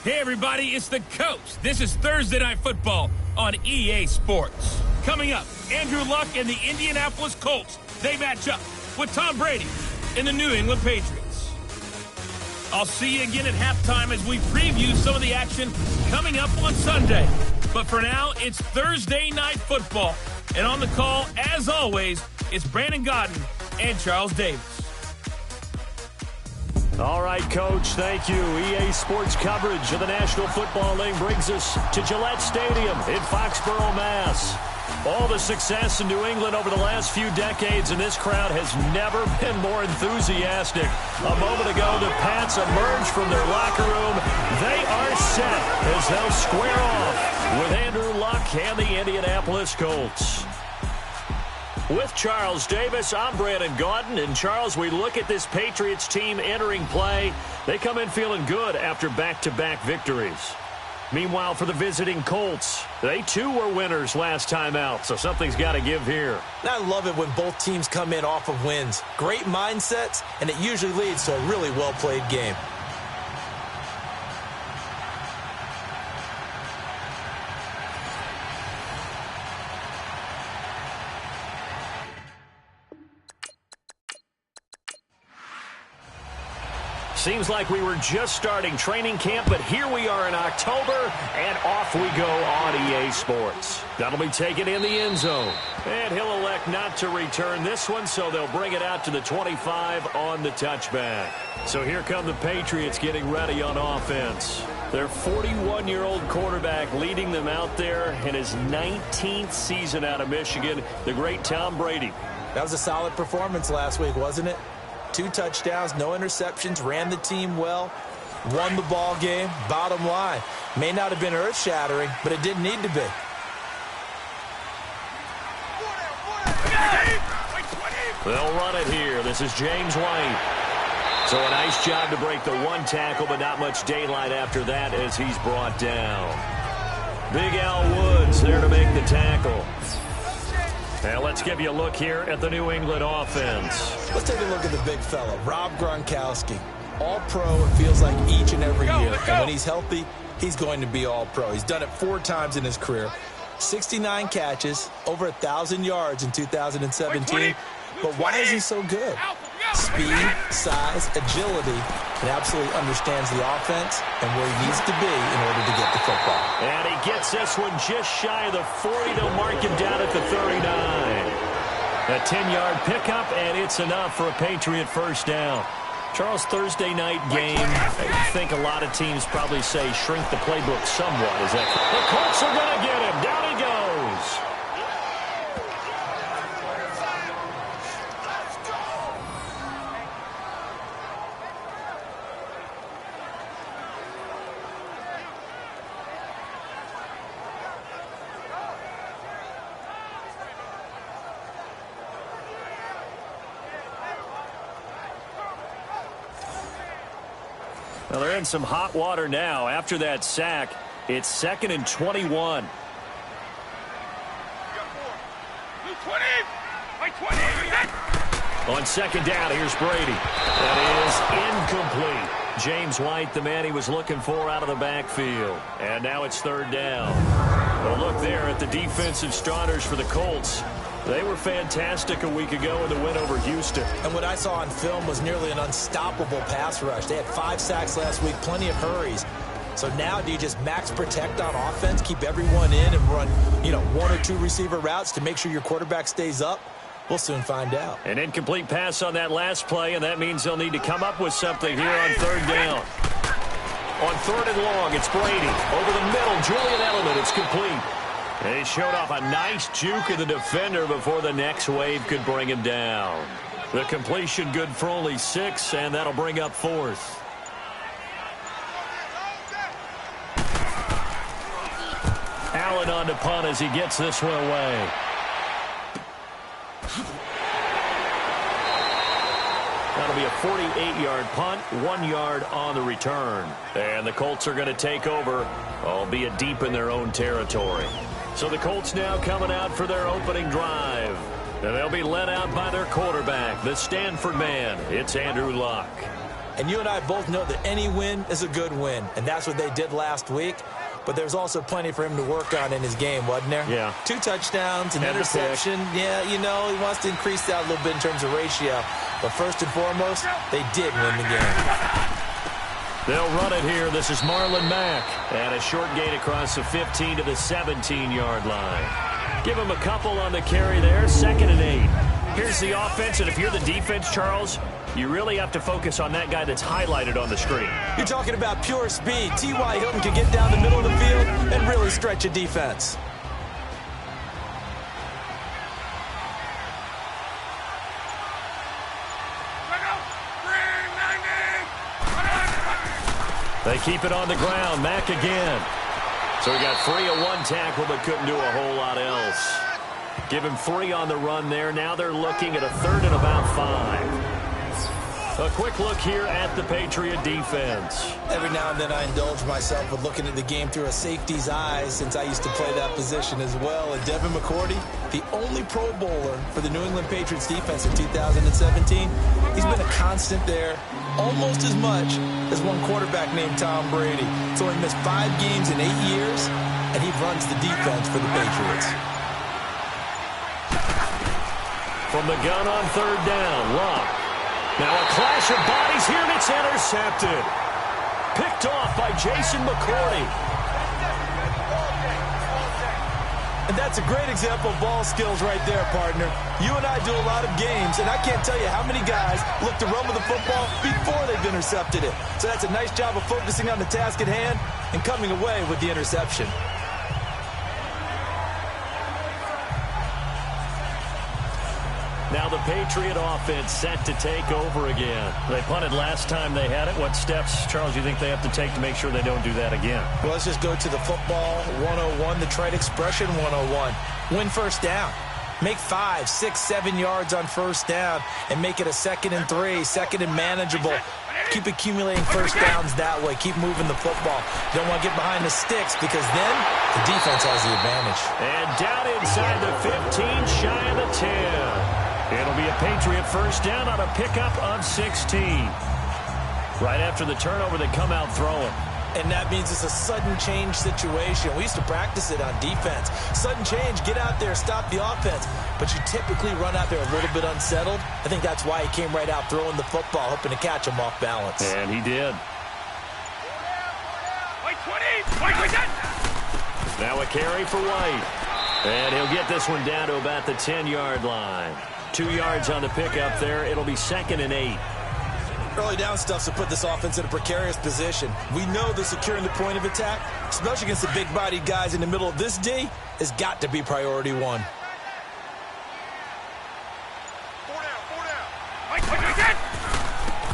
Hey, everybody, it's the Coach. This is Thursday Night Football on EA Sports. Coming up, Andrew Luck and the Indianapolis Colts. They match up with Tom Brady and the New England Patriots. I'll see you again at halftime as we preview some of the action coming up on Sunday. But for now, it's Thursday Night Football. And on the call, as always, it's Brandon Godden and Charles Davis. All right, Coach, thank you. EA Sports coverage of the National Football League brings us to Gillette Stadium in Foxborough, Mass. All the success in New England over the last few decades, and this crowd has never been more enthusiastic. A moment ago, the Pats emerged from their locker room. They are set as they'll square off with Andrew Luck and the Indianapolis Colts. With Charles Davis, I'm Brandon Gaudin. And, Charles, we look at this Patriots team entering play. They come in feeling good after back-to-back victories. Meanwhile, for the visiting Colts, they too were winners last time out, so something's got to give here. I love it when both teams come in off of wins. Great mindsets, and it usually leads to a really well-played game. Seems like we were just starting training camp, but here we are in October, and off we go on EA Sports. That'll be taken in the end zone. And he'll elect not to return this one, so they'll bring it out to the 25 on the touchback. So here come the Patriots getting ready on offense. Their 41-year-old quarterback leading them out there in his 19th season out of Michigan, the great Tom Brady. That was a solid performance last week, wasn't it? 2 touchdowns, no interceptions, ran the team well, won the ball game. Bottom line, may not have been earth-shattering, but it didn't need to be. They'll run it here. This is James White. So a nice job to break the one tackle, but not much daylight after that as he's brought down. Big Al Woods there to make the tackle. Now let's give you a look here at the New England offense. Let's take a look at the big fella, Rob Gronkowski. All-pro, it feels like each and every year. And when he's healthy, he's going to be all-pro. He's done it 4 times in his career. 69 catches, over 1,000 yards in 2017. But why is he so good? Speed, size, agility, and absolutely understands the offense and where he needs to be in order to get the football. And he gets this one just shy of the 40. They'll mark him down at the 39. A 10-yard pickup, and it's enough for a Patriot first down. Charles, Thursday night game, I think a lot of teams probably say shrink the playbook somewhat. Is that the Colts are going to get him. Down he goes. Well, they're in some hot water now. After that sack, it's 2nd and 21. On 2nd down, here's Brady. That is incomplete. James White, the man he was looking for out of the backfield. And now it's 3rd down. Well, look there at the defensive starters for the Colts. They were fantastic a week ago in the win over Houston. And what I saw on film was nearly an unstoppable pass rush. They had 5 sacks last week, plenty of hurries. So now do you just max protect on offense, keep everyone in and run, 1 or 2 receiver routes to make sure your quarterback stays up? We'll soon find out. An incomplete pass on that last play, and that means they'll need to come up with something here on 3rd down. On 3rd and long, it's Brady. Over the middle, Julian Edelman. It's complete. And he showed off a nice juke of the defender before the next wave could bring him down. The completion good for only 6, and that'll bring up 4th. Allen on to punt as he gets this one away. That'll be a 48-yard punt, 1 yard on the return. And the Colts are going to take over, albeit deep in their own territory. So the Colts now coming out for their opening drive. And they'll be led out by their quarterback, the Stanford man. It's Andrew Luck. And you and I both know that any win is a good win, and that's what they did last week. But there's also plenty for him to work on in his game, wasn't there? Yeah. 2 touchdowns, an interception. Yeah, you know, he wants to increase that a little bit in terms of ratio. But first and foremost, they did win the game. They'll run it here. This is Marlon Mack. And a short gain across the 15 to the 17-yard line. Give him a couple on the carry there. 2nd and 8. Here's the offense, and if you're the defense, Charles, you really have to focus on that guy that's highlighted on the screen. You're talking about pure speed. T.Y. Hilton can get down the middle of the field and really stretch a defense. They keep it on the ground. Mack again. So he got free of 1 tackle but couldn't do a whole lot else. Give him 3 on the run there. Now they're looking at a 3rd and about 5. A quick look here at the Patriot defense. Every now and then I indulge myself with looking at the game through a safety's eyes since I used to play that position as well. And Devin McCourty, the only Pro Bowler for the New England Patriots defense in 2017, he's been a constant there almost as much as one quarterback named Tom Brady. So he missed 5 games in 8 years, and he runs the defense for the Patriots. From the gun on 3rd down, Luck. Now a clash of bodies here, and it's intercepted. Picked off by Jason McCourty. And that's a great example of ball skills right there, partner. You and I do a lot of games, and I can't tell you how many guys look to run with the football before they've intercepted it. So that's a nice job of focusing on the task at hand and coming away with the interception. Now the Patriot offense set to take over again. They punted last time they had it. What steps, Charles, do you think they have to take to make sure they don't do that again? Well, let's just go to the football 101, the trite expression 101. Win first down. Make 5, 6, 7 yards on first down and make it a 2nd and 3, 2nd and manageable. Keep accumulating first downs that way. Keep moving the football. You don't want to get behind the sticks because then the defense has the advantage. And down inside the 15, shy of the 10. It'll be a Patriot first down on a pickup of 16. Right after the turnover, they come out throwing. And that means it's a sudden change situation. We used to practice it on defense. Sudden change, get out there, stop the offense. But you typically run out there a little bit unsettled. I think that's why he came right out throwing the football, hoping to catch him off balance. And he did. Now a carry for White. And he'll get this one down to about the 10-yard line. 2 yards on the pickup there. It'll be 2nd and 8. Early down stuff's to put this offense in a precarious position. We know that securing the point of attack, especially against the big-bodied guys in the middle of this D, has got to be priority 1.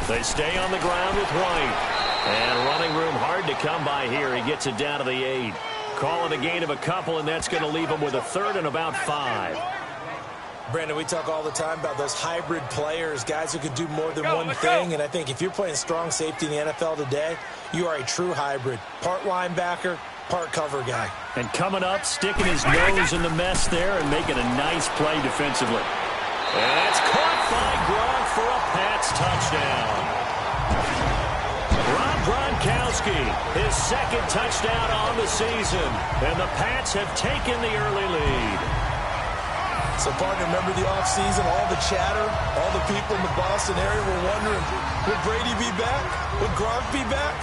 They stay on the ground with White. And running room hard to come by here. He gets it down to the 8. Calling a gain of a couple, and that's going to leave him with a 3rd and about 5. Brandon, we talk all the time about those hybrid players, guys who can do more than one thing. And I think if you're playing strong safety in the NFL today, you are a true hybrid. Part linebacker, part cover guy. And coming up, sticking his nose in the mess there and making a nice play defensively. And that's caught by Gronk for a Pats touchdown. Rob Gronkowski, his 2nd touchdown on the season. And the Pats have taken the early lead. So, partner, remember the offseason, all the chatter, all the people in the Boston area were wondering, would Brady be back? Would Gronk be back?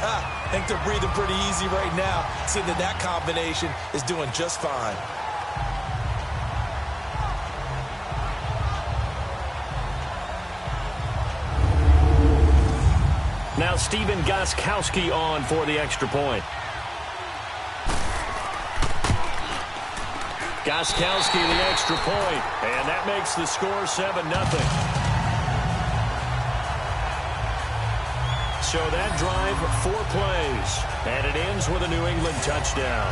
I think they're breathing pretty easy right now, seeing that that combination is doing just fine. Now Stephen Gostkowski on for the extra point. Gostkowski the extra point, and that makes the score 7-0. So that drive, 4 plays, and it ends with a New England touchdown.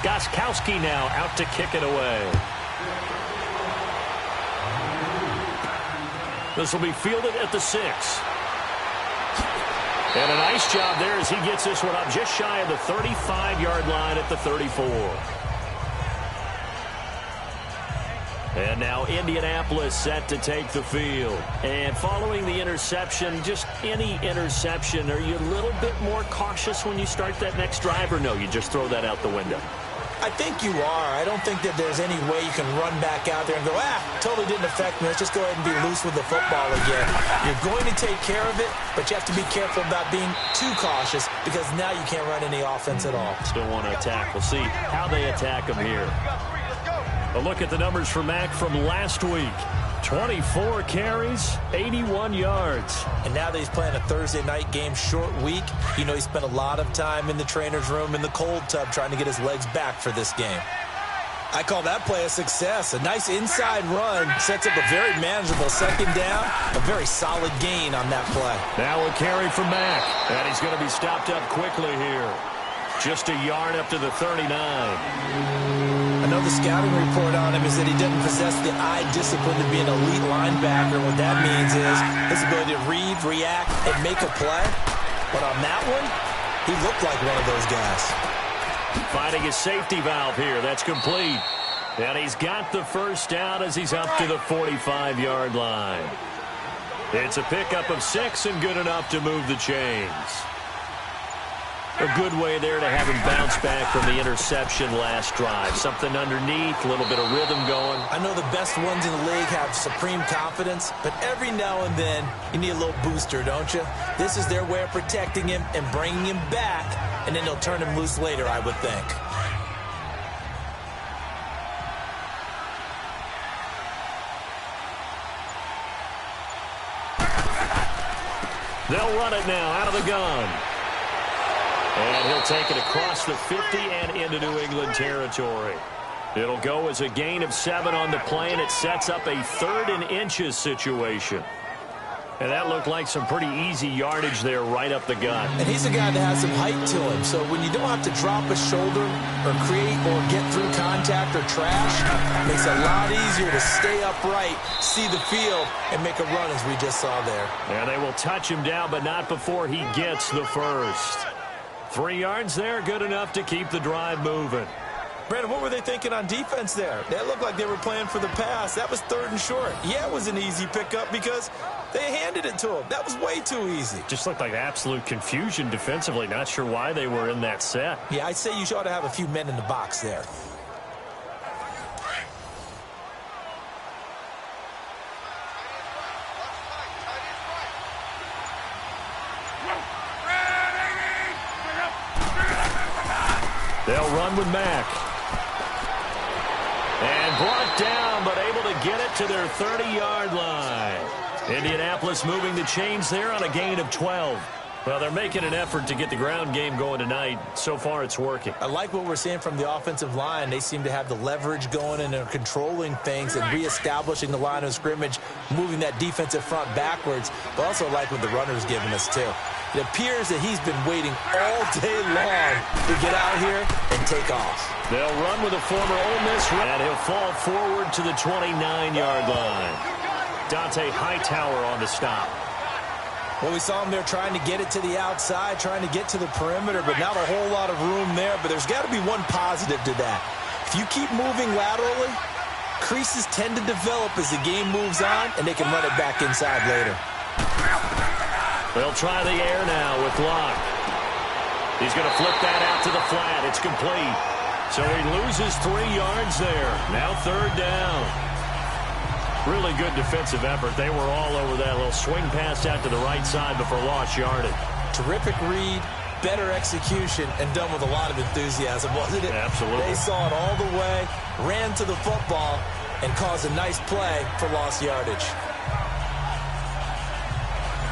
Gostkowski now out to kick it away. This will be fielded at the 6. And a nice job there as he gets this one up just shy of the 35-yard line at the 34. And now Indianapolis set to take the field. And following the interception, just any interception, are you a little bit more cautious when you start that next drive, or no, you just throw that out the window? I think you are. I don't think that there's any way you can run back out there and go, totally didn't affect me. Let's just go ahead and be loose with the football again. You're going to take care of it, but you have to be careful about being too cautious because now you can't run any offense at all. Still want to attack. We'll see how they attack him here. A look at the numbers for Mack from last week. 24 carries, 81 yards. And now that he's playing a Thursday night game, short week, you know he spent a lot of time in the trainer's room in the cold tub trying to get his legs back for this game. I call that play a success. A nice inside run sets up a very manageable second down, a very solid gain on that play. Now a carry from Mack, and he's going to be stopped up quickly here. Just a yard up to the 39. I know the scouting report on him is that he doesn't possess the eye discipline to be an elite linebacker. What that means is his ability to read, react, and make a play. But on that one, he looked like one of those guys. Finding his safety valve here. That's complete. And he's got the first down as he's up to the 45-yard line. It's a pickup of 6 and good enough to move the chains. A good way there to have him bounce back from the interception last drive. Something underneath, a little bit of rhythm going. I know the best ones in the league have supreme confidence, but every now and then you need a little booster, don't you? This is their way of protecting him and bringing him back, and then they'll turn him loose later, I would think. They'll run it now out of the gun. And he'll take it across the 50 and into New England territory. It'll go as a gain of 7 on the play, and it sets up a 3rd and inches situation. And that looked like some pretty easy yardage there right up the gut. And he's a guy that has some height to him, so when you don't have to drop a shoulder or create or get through contact or trash, it makes it a lot easier to stay upright, see the field, and make a run as we just saw there. And they will touch him down, but not before he gets the first. 3 yards there, good enough to keep the drive moving. Brandon, what were they thinking on defense there? They looked like they were playing for the pass. That was 3rd and short. Yeah, it was an easy pickup because they handed it to him. That was way too easy. Just looked like absolute confusion defensively. Not sure why they were in that set. Yeah, I'd say you ought to have a few men in the box there. They'll run with Mack. And brought down, but able to get it to their 30-yard line. Indianapolis moving the chains there on a gain of 12. Well, they're making an effort to get the ground game going tonight. So far, it's working. I like what we're seeing from the offensive line. They seem to have the leverage going, and they're controlling things and reestablishing the line of scrimmage, moving that defensive front backwards. But also like what the runner's giving us, too. It appears that he's been waiting all day long to get out here and take off. They'll run with a former Ole Miss, and he'll fall forward to the 29-yard line. Dante Hightower on the stop. Well, we saw him there trying to get it to the outside, trying to get to the perimeter, but not a whole lot of room there. But there's got to be one positive to that. If you keep moving laterally, creases tend to develop as the game moves on, and they can run it back inside later. They'll try the air now with Locke. He's going to flip that out to the flat. It's complete. So he loses 3 yards there. Now 3rd down. Really good defensive effort. They were all over that little swing pass out to the right side before lost yardage. Terrific read, better execution, and done with a lot of enthusiasm, wasn't it? Absolutely. They saw it all the way, ran to the football, and caused a nice play for lost yardage.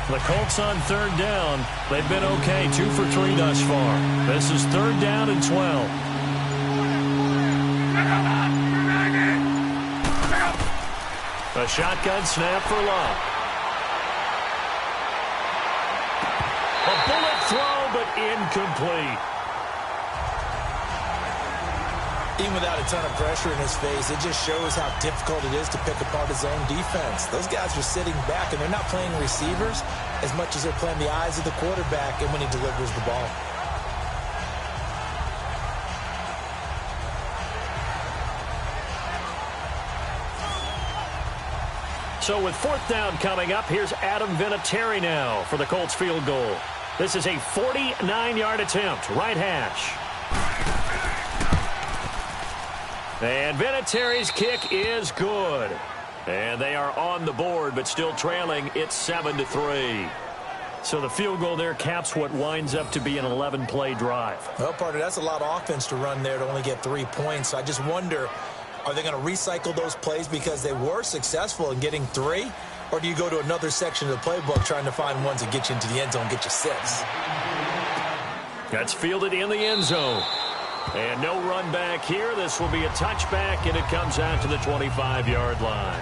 The Colts on 3rd down. They've been okay, 2 for 3 thus far. This is 3rd down and 12. A shotgun snap for Locke. A bullet throw, but incomplete. Even without a ton of pressure in his face, it just shows how difficult it is to pick apart his own defense. Those guys are sitting back, and they're not playing receivers as much as they're playing the eyes of the quarterback and when he delivers the ball. So with fourth down coming up, here's Adam Vinatieri now for the Colts field goal. This is a 49-yard attempt, right hash. And Vinatieri's kick is good. And they are on the board, but still trailing. It's 7-3. So the field goal there caps what winds up to be an 11-play drive. Well, partner, that's a lot of offense to run there to only get 3 points. So I just wonder, are they going to recycle those plays because they were successful in getting 3? Or do you go to another section of the playbook trying to find ones that get you into the end zone, get you 6? That's fielded in the end zone. And no run back here. This will be a touchback, and it comes out to the 25-yard line.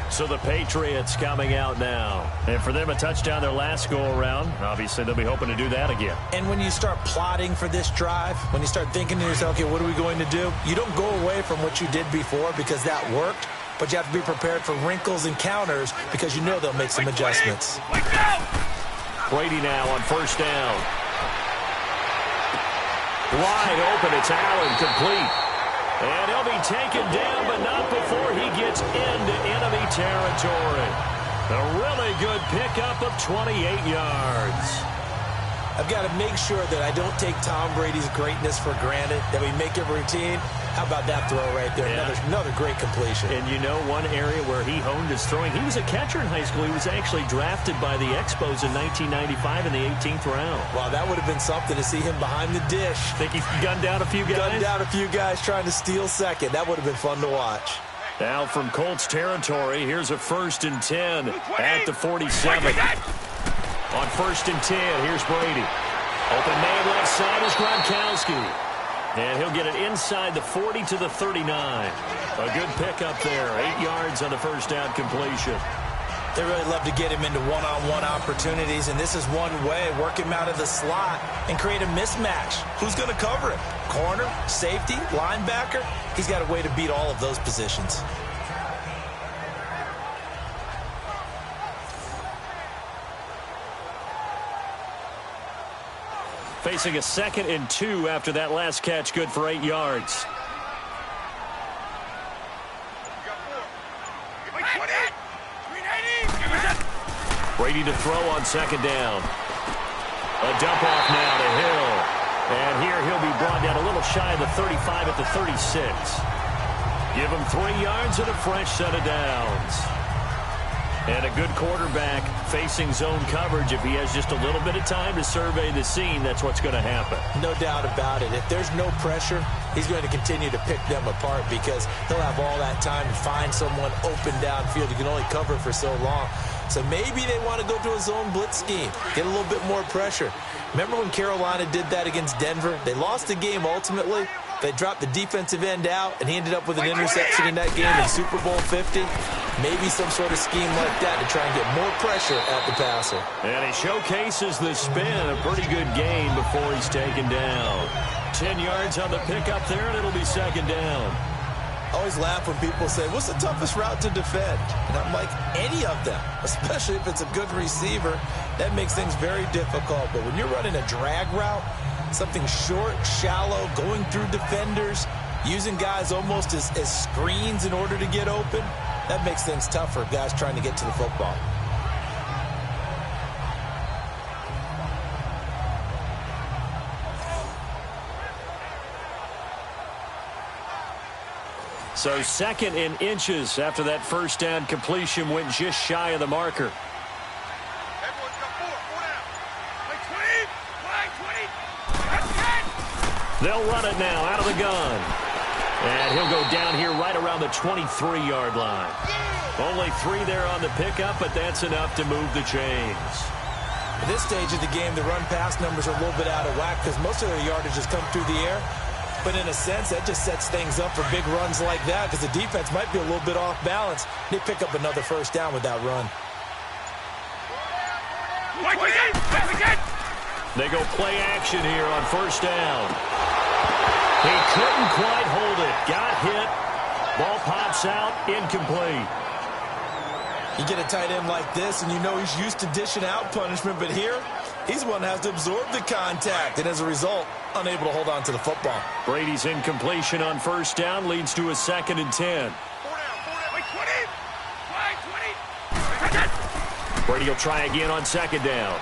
So the Patriots coming out now. And for them, a touchdown their last go-around. Obviously, they'll be hoping to do that again. And when you start plotting for this drive, when you start thinking to yourself, okay, what are we going to do? You don't go away from what you did before because that worked, but you have to be prepared for wrinkles and counters because you know they'll make some adjustments. Brady now on first down. Wide open, it's Allen, complete. And he'll be taken down, but not before he gets into enemy territory. A really good pickup of 28 yards. I've got to make sure that I don't take Tom Brady's greatness for granted, that we make it routine. How about that throw right there? Yeah. Another great completion. And you know, one area where he honed his throwing, he was a catcher in high school. He was actually drafted by the Expos in 1995 in the 18th round. Wow, that would have been something to see him behind the dish. Think he gunned down a few guys? Gunned down a few guys trying to steal second. That would have been fun to watch. Now from Colts territory, here's a 1st and 10 at the 47. On 1st and 10, here's Brady. Open man left side is Gronkowski. And he'll get it inside the 40 to the 39. A good pickup there. 8 yards on the first down completion. They really love to get him into one-on-one opportunities, and this is one way. Work him out of the slot and create a mismatch. Who's going to cover him? Corner, safety, linebacker? He's got a way to beat all of those positions. Facing a 2nd and 2 after that last catch, good for 8 yards. Brady to throw on 2nd down. A dump off now to Hill. And here he'll be brought down a little shy of the 35 at the 36. Give him 3 yards and a fresh set of downs. And a good quarterback facing zone coverage. If he has just a little bit of time to survey the scene, that's what's going to happen. No doubt about it. If there's no pressure, he's going to continue to pick them apart because he'll have all that time to find someone open downfield. You can only cover for so long. So maybe they want to go to a zone blitz scheme, get a little bit more pressure. Remember when Carolina did that against Denver? They lost the game ultimately. They dropped the defensive end out, and he ended up with an interception in that game in Super Bowl 50. Maybe some sort of scheme like that to try and get more pressure at the passer. And he showcases the spin. A pretty good game before he's taken down. 10 yards on the pickup there, and it'll be 2nd down. I always laugh when people say, what's the toughest route to defend? And I'm like, any of them, especially if it's a good receiver. That makes things very difficult. But when you're running a drag route, something short, shallow, going through defenders, using guys almost as screens in order to get open, that makes things tough for guys trying to get to the football. So 2nd and inches after that first down completion went just shy of the marker. They'll run it now out of the gun. And he'll go down here right around the 23-yard line. Only 3 there on the pickup, but that's enough to move the chains. At this stage of the game, the run-pass numbers are a little bit out of whack because most of their yardage has come through the air. But in a sense, that just sets things up for big runs like that because the defense might be a little bit off balance. They pick up another first down with that run. They go play action here on first down. He couldn't quite hold it. Got hit. Ball pops out. Incomplete. You get a tight end like this, and you know he's used to dishing out punishment, but here, he's the one that has to absorb the contact, and as a result, unable to hold on to the football. Brady's incompletion on first down leads to a 2nd and 10. Brady will try again on second down.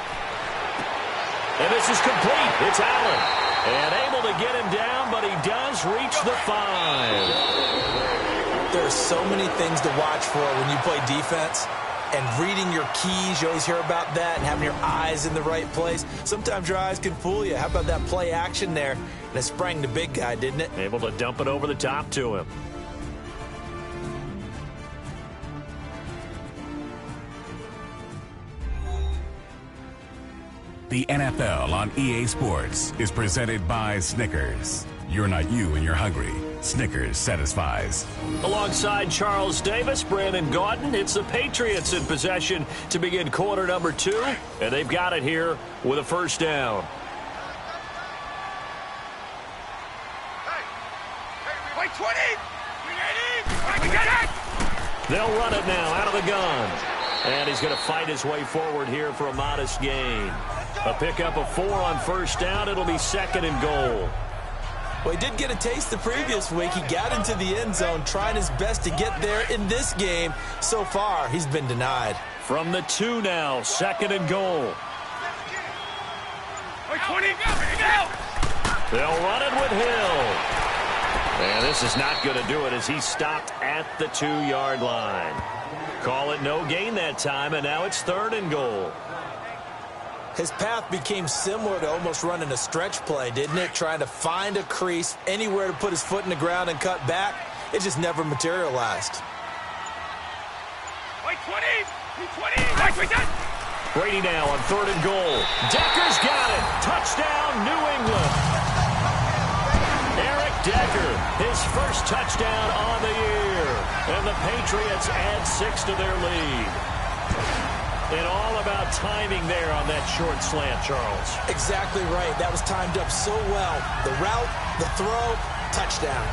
And this is complete. It's Allen. And able to get him down, but he does reach the 5. There are so many things to watch for when you play defense. And reading your keys, you always hear about that, and having your eyes in the right place. Sometimes your eyes can fool you. How about that play action there? And it sprang the big guy, didn't it? Able to dump it over the top to him. The NFL on EA Sports is presented by Snickers. You're not you when you're hungry. Snickers satisfies. Alongside Charles Davis, Brandon Gaudin, it's the Patriots in possession to begin quarter number 2, and they've got it here with a first down. Wait, 20! We get it! They'll run it now out of the gun. And he's going to fight his way forward here for a modest gain. A pickup of 4 on first down. It'll be second and goal. Well, he did get a taste the previous week. He got into the end zone, trying his best to get there in this game. So far, he's been denied. From the 2 now, second and goal. Wait, 20, go! They'll run it with Hill. And this is not going to do it as he stopped at the 2-yard line. Call it no gain that time, and now it's third and goal. His path became similar to almost running a stretch play, didn't it? Trying to find a crease, anywhere to put his foot in the ground and cut back. It just never materialized. Wait, 20! Brady now on third and goal. Decker's got it. Touchdown, New England. Eric Decker, his first touchdown on the year. And the Patriots add 6 to their lead. And all about timing there on that short slant, Charles. Exactly right. That was timed up so well. The route, the throw, touchdown.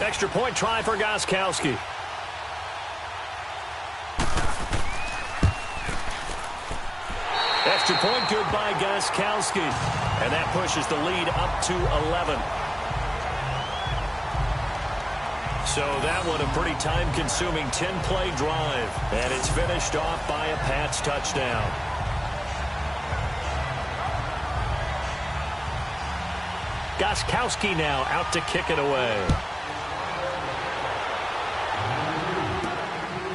Extra point try for Gostkowski. Extra point good by Gostkowski. And that pushes the lead up to 11. So that one a pretty time-consuming 10-play drive. And it's finished off by a Pats touchdown. Gostkowski now out to kick it away.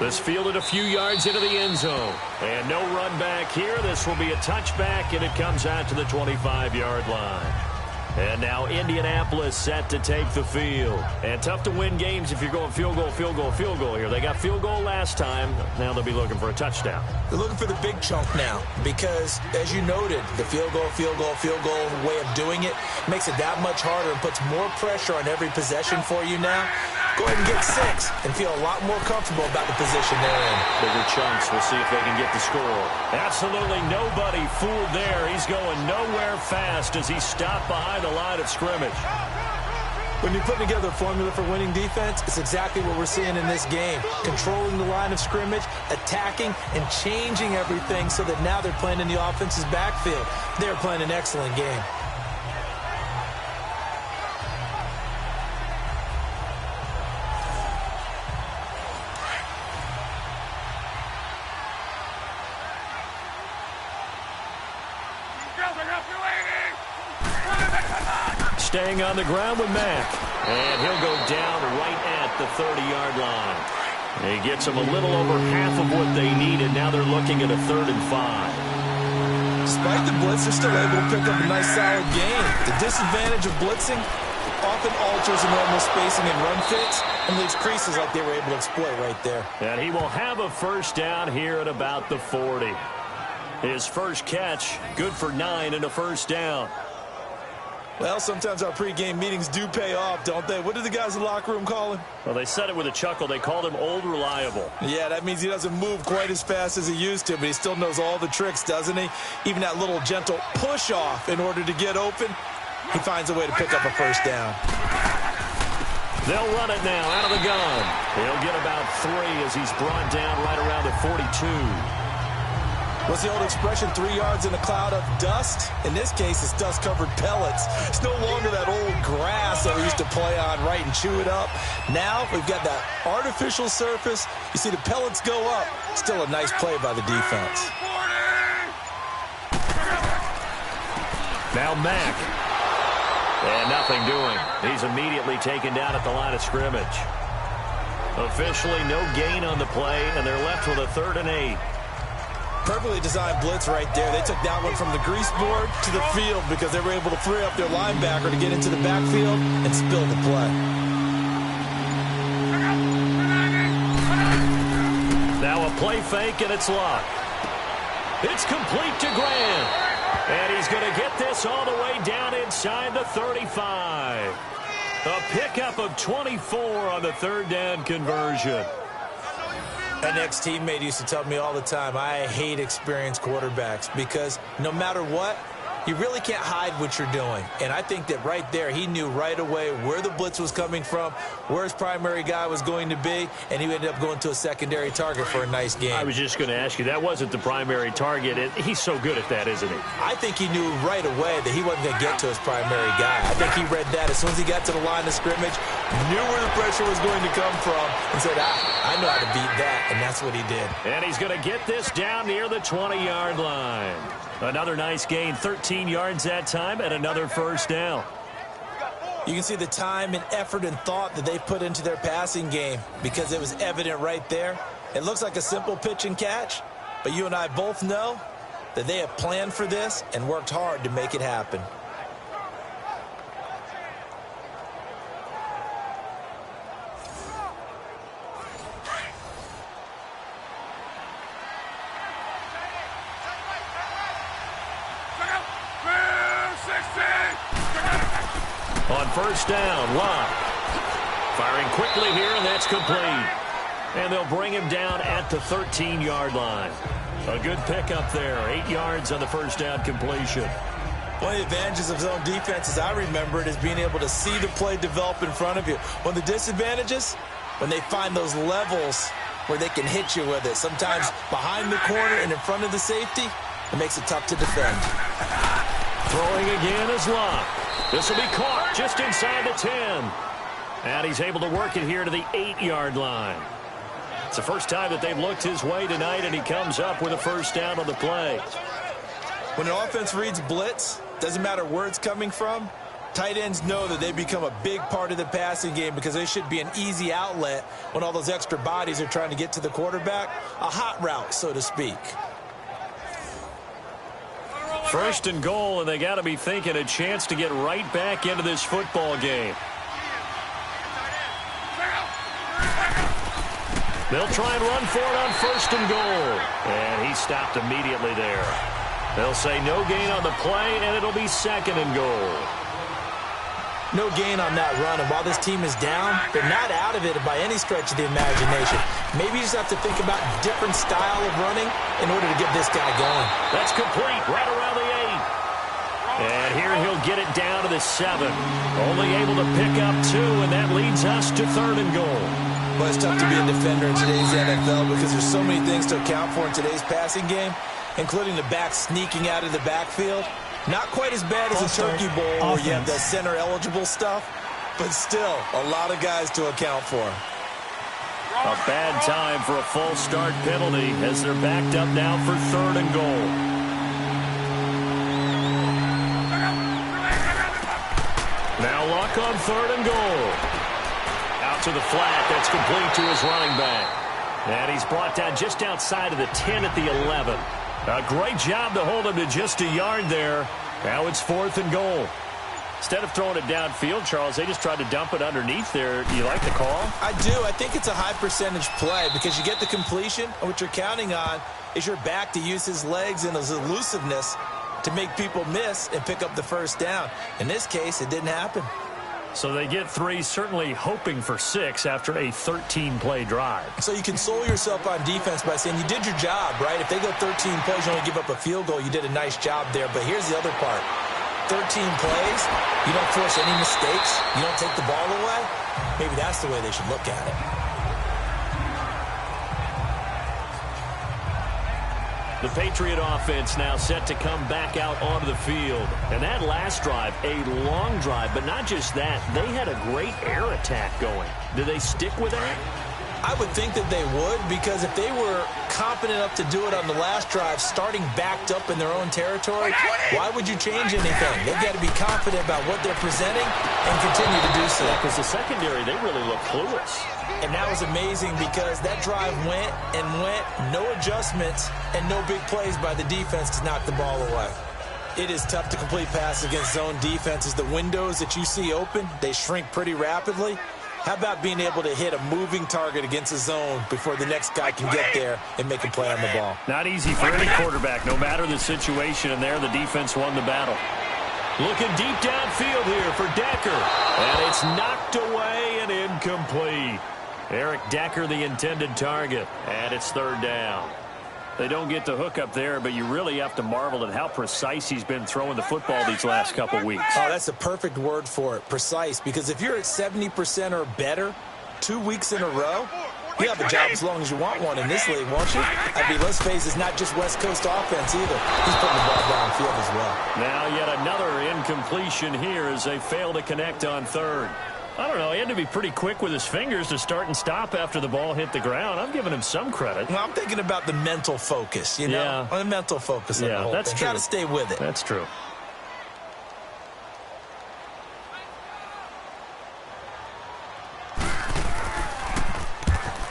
This fielded a few yards into the end zone. And no run back here. This will be a touchback, and it comes out to the 25-yard line. And now Indianapolis set to take the field. And tough to win games if you're going field goal, field goal, field goal here. They got field goal last time. Now they'll be looking for a touchdown. They're looking for the big chunk now because, as you noted, the field goal way of doing it makes it that much harder and puts more pressure on every possession for you now. Go ahead and get 6 and feel a lot more comfortable about the position they're in. Bigger chunks. We'll see if they can get the score. Absolutely nobody fooled there. He's going nowhere fast as he stopped behind the line of scrimmage. When you're putting together a formula for winning defense, it's exactly what we're seeing in this game. Controlling the line of scrimmage, attacking, and changing everything so that now they're playing in the offense's backfield. They're playing an excellent game. Staying on the ground with Mack. And he'll go down right at the 30-yard line. He gets them a little over half of what they needed. Now they're looking at a 3rd and 5. Despite the blitz, they're still able to pick up a nice solid gain. The disadvantage of blitzing often alters the normal spacing and run fits and leaves creases like they were able to exploit right there. And he will have a first down here at about the 40. His first catch, good for 9 and a first down. Well, sometimes our pregame meetings do pay off, don't they? What did the guys in the locker room call him? Well, they said it with a chuckle. They called him Old Reliable. Yeah, that means he doesn't move quite as fast as he used to, but he still knows all the tricks, doesn't he? Even that little gentle push-off in order to get open, he finds a way to pick up a first down. They'll run it now out of the gun. He'll get about 3 as he's brought down right around the 42. What's the old expression, 3 yards in a cloud of dust? In this case, it's dust-covered pellets. It's no longer that old grass that we used to play on, right, and chew it up. Now we've got that artificial surface. You see the pellets go up. Still a nice play by the defense. Now Mack. And nothing doing. He's immediately taken down at the line of scrimmage. Officially no gain on the play, and they're left with a 3rd and 8. Perfectly designed blitz right there. They took that one from the grease board to the field because they were able to free up their linebacker to get into the backfield and spill the play. Now a play fake, and it's locked. It's complete to Grant. And he's going to get this all the way down inside the 35. A pickup of 24 on the 3rd down conversion. An ex-teammate used to tell me all the time, I hate experienced quarterbacks because no matter what, you really can't hide what you're doing. And I think that right there, he knew right away where the blitz was coming from, where his primary guy was going to be, and he ended up going to a secondary target for a nice game. I was just going to ask you, that wasn't the primary target. He's so good at that, isn't he? I think he knew right away that he wasn't going to get to his primary guy. I think he read that as soon as he got to the line of scrimmage, knew where the pressure was going to come from, and said, I know how to beat that, and that's what he did. And he's going to get this down near the 20-yard line. Another nice gain, 13 yards that time, and another 1st down. You can see the time and effort and thought that they put into their passing game because it was evident right there. It looks like a simple pitch and catch, but you and I both know that they have planned for this and worked hard to make it happen. On 1st down, Locke. Firing quickly here, and that's complete. And they'll bring him down at the 13-yard line. A good pickup there, 8 yards on the 1st down completion. One of the advantages of zone defense, as I remember it, is being able to see the play develop in front of you. One of the disadvantages, when they find those levels where they can hit you with it. Sometimes behind the corner and in front of the safety, it makes it tough to defend. Throwing again is Locke. This will be caught just inside the 10. And he's able to work it here to the 8-yard line. It's the first time that they've looked his way tonight, and he comes up with a 1st down on the play. When an offense reads blitz, doesn't matter where it's coming from, tight ends know that they become a big part of the passing game because they should be an easy outlet when all those extra bodies are trying to get to the quarterback. A hot route, so to speak. 1st and goal, and they got to be thinking a chance to get right back into this football game. They'll try and run for it on 1st and goal. And he stopped immediately there. They'll say no gain on the play, and it'll be 2nd and goal. No gain on that run, and while this team is down, they're not out of it by any stretch of the imagination. Maybe you just have to think about a different style of running in order to get this guy going. That's complete, right around the 8. And here he'll get it down to the 7. Only able to pick up 2, and that leads us to 3rd and goal. Well, it's tough to be a defender in today's NFL because there's so many things to account for in today's passing game, including the back sneaking out of the backfield. Not quite as bad as a Turkey Bowl where you have the center-eligible stuff, but still a lot of guys to account for. A bad time for a false start penalty as they're backed up now for 3rd and goal. Now Luck on 3rd and goal. Out to the flat. That's complete to his running back. And he's brought down just outside of the 10 at the 11. A great job to hold him to just a yard there. Now it's 4th and goal. Instead of throwing it downfield, Charles, they just tried to dump it underneath there. You like the call? I do. I think it's a high percentage play because you get the completion, and what you're counting on is your back to use his legs and his elusiveness to make people miss and pick up the 1st down. In this case, it didn't happen. So they get 3, certainly hoping for 6 after a 13-play drive. So you console yourself on defense by saying you did your job, right? If they go 13 plays, you only give up a field goal, you did a nice job there. But here's the other part. 13 plays, you don't force any mistakes, you don't take the ball away. Maybe that's the way they should look at it. The Patriot offense now set to come back out onto the field. And that last drive, a long drive, but not just that. They had a great air attack going. Do they stick with that? I would think that they would, because if they were confident enough to do it on the last drive, starting backed up in their own territory, why would you change anything? They've got to be confident about what they're presenting and continue to do so. Because the secondary, they really look clueless. And that was amazing because that drive went and went, no adjustments, and no big plays by the defense to knock the ball away. It is tough to complete passes against zone defenses. The windows that you see open, they shrink pretty rapidly. How about being able to hit a moving target against a zone before the next guy can get there and make a play on the ball? Not easy for any quarterback, no matter the situation, and there the defense won the battle. Looking deep downfield here for Decker, and it's knocked away and incomplete. Eric Decker, the intended target, and it's third down. They don't get the hook up there, but you really have to marvel at how precise he's been throwing the football these last couple weeks. Oh, that's a perfect word for it, precise, because if you're at 70% or better 2 weeks in a row, you have a job as long as you want one in this league, won't you? I mean, let's face it, it's not just West Coast offense either. He's putting the ball downfield as well. Now yet another incompletion here as they fail to connect on third. I don't know. He had to be pretty quick with his fingers to start and stop after the ball hit the ground. I'm giving him some credit. Well, I'm thinking about the mental focus, you know? Yeah. The mental focus on the whole that's thing. true. Got to stay with it. That's true.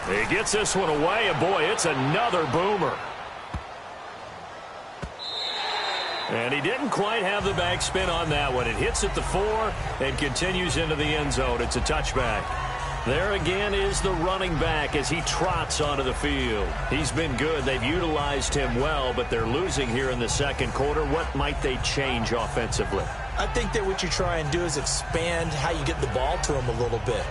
He gets this one away, and boy, it's another boomer. And he didn't quite have the backspin on that one. It hits at the 4 and continues into the end zone. It's a touchback. There again is the running back as he trots onto the field. He's been good. They've utilized him well, but they're losing here in the second quarter. What might they change offensively? I think that what you try and do is expand how you get the ball to him a little bit.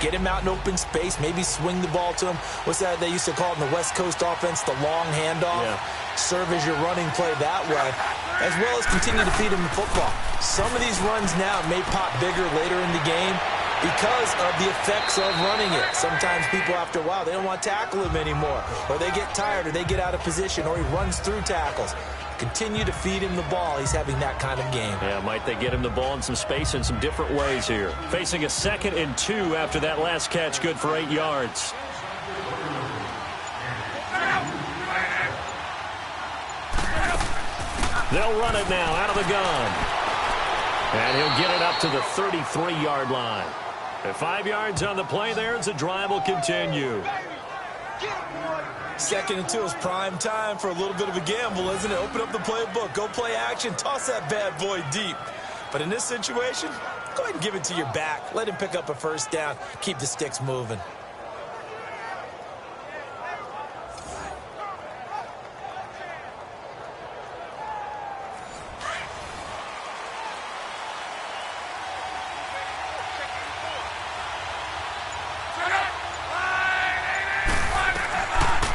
Get him out in open space, maybe swing the ball to him. What's that they used to call it in the West Coast offense, the long handoff? Yeah. Serve as your running play that way, as well as continue to feed him the football. Some of these runs now may pop bigger later in the game because of the effects of running it. Sometimes people, after a while, they don't want to tackle him anymore, or they get tired, or they get out of position, or he runs through tackles. Continue to feed him the ball. He's having that kind of game. Yeah, might they get him the ball in some space in some different ways here. Facing a 2nd and 2 after that last catch, good for 8 yards. They'll run it now out of the gun. And he'll get it up to the 33-yard line. At 5 yards on the play there, as the drive will continue. 2nd and 2 is prime time for a little bit of a gamble, isn't it? Open up the playbook, go play action, toss that bad boy deep. But in this situation, go ahead and give it to your back. Let him pick up a first down. Keep the sticks moving.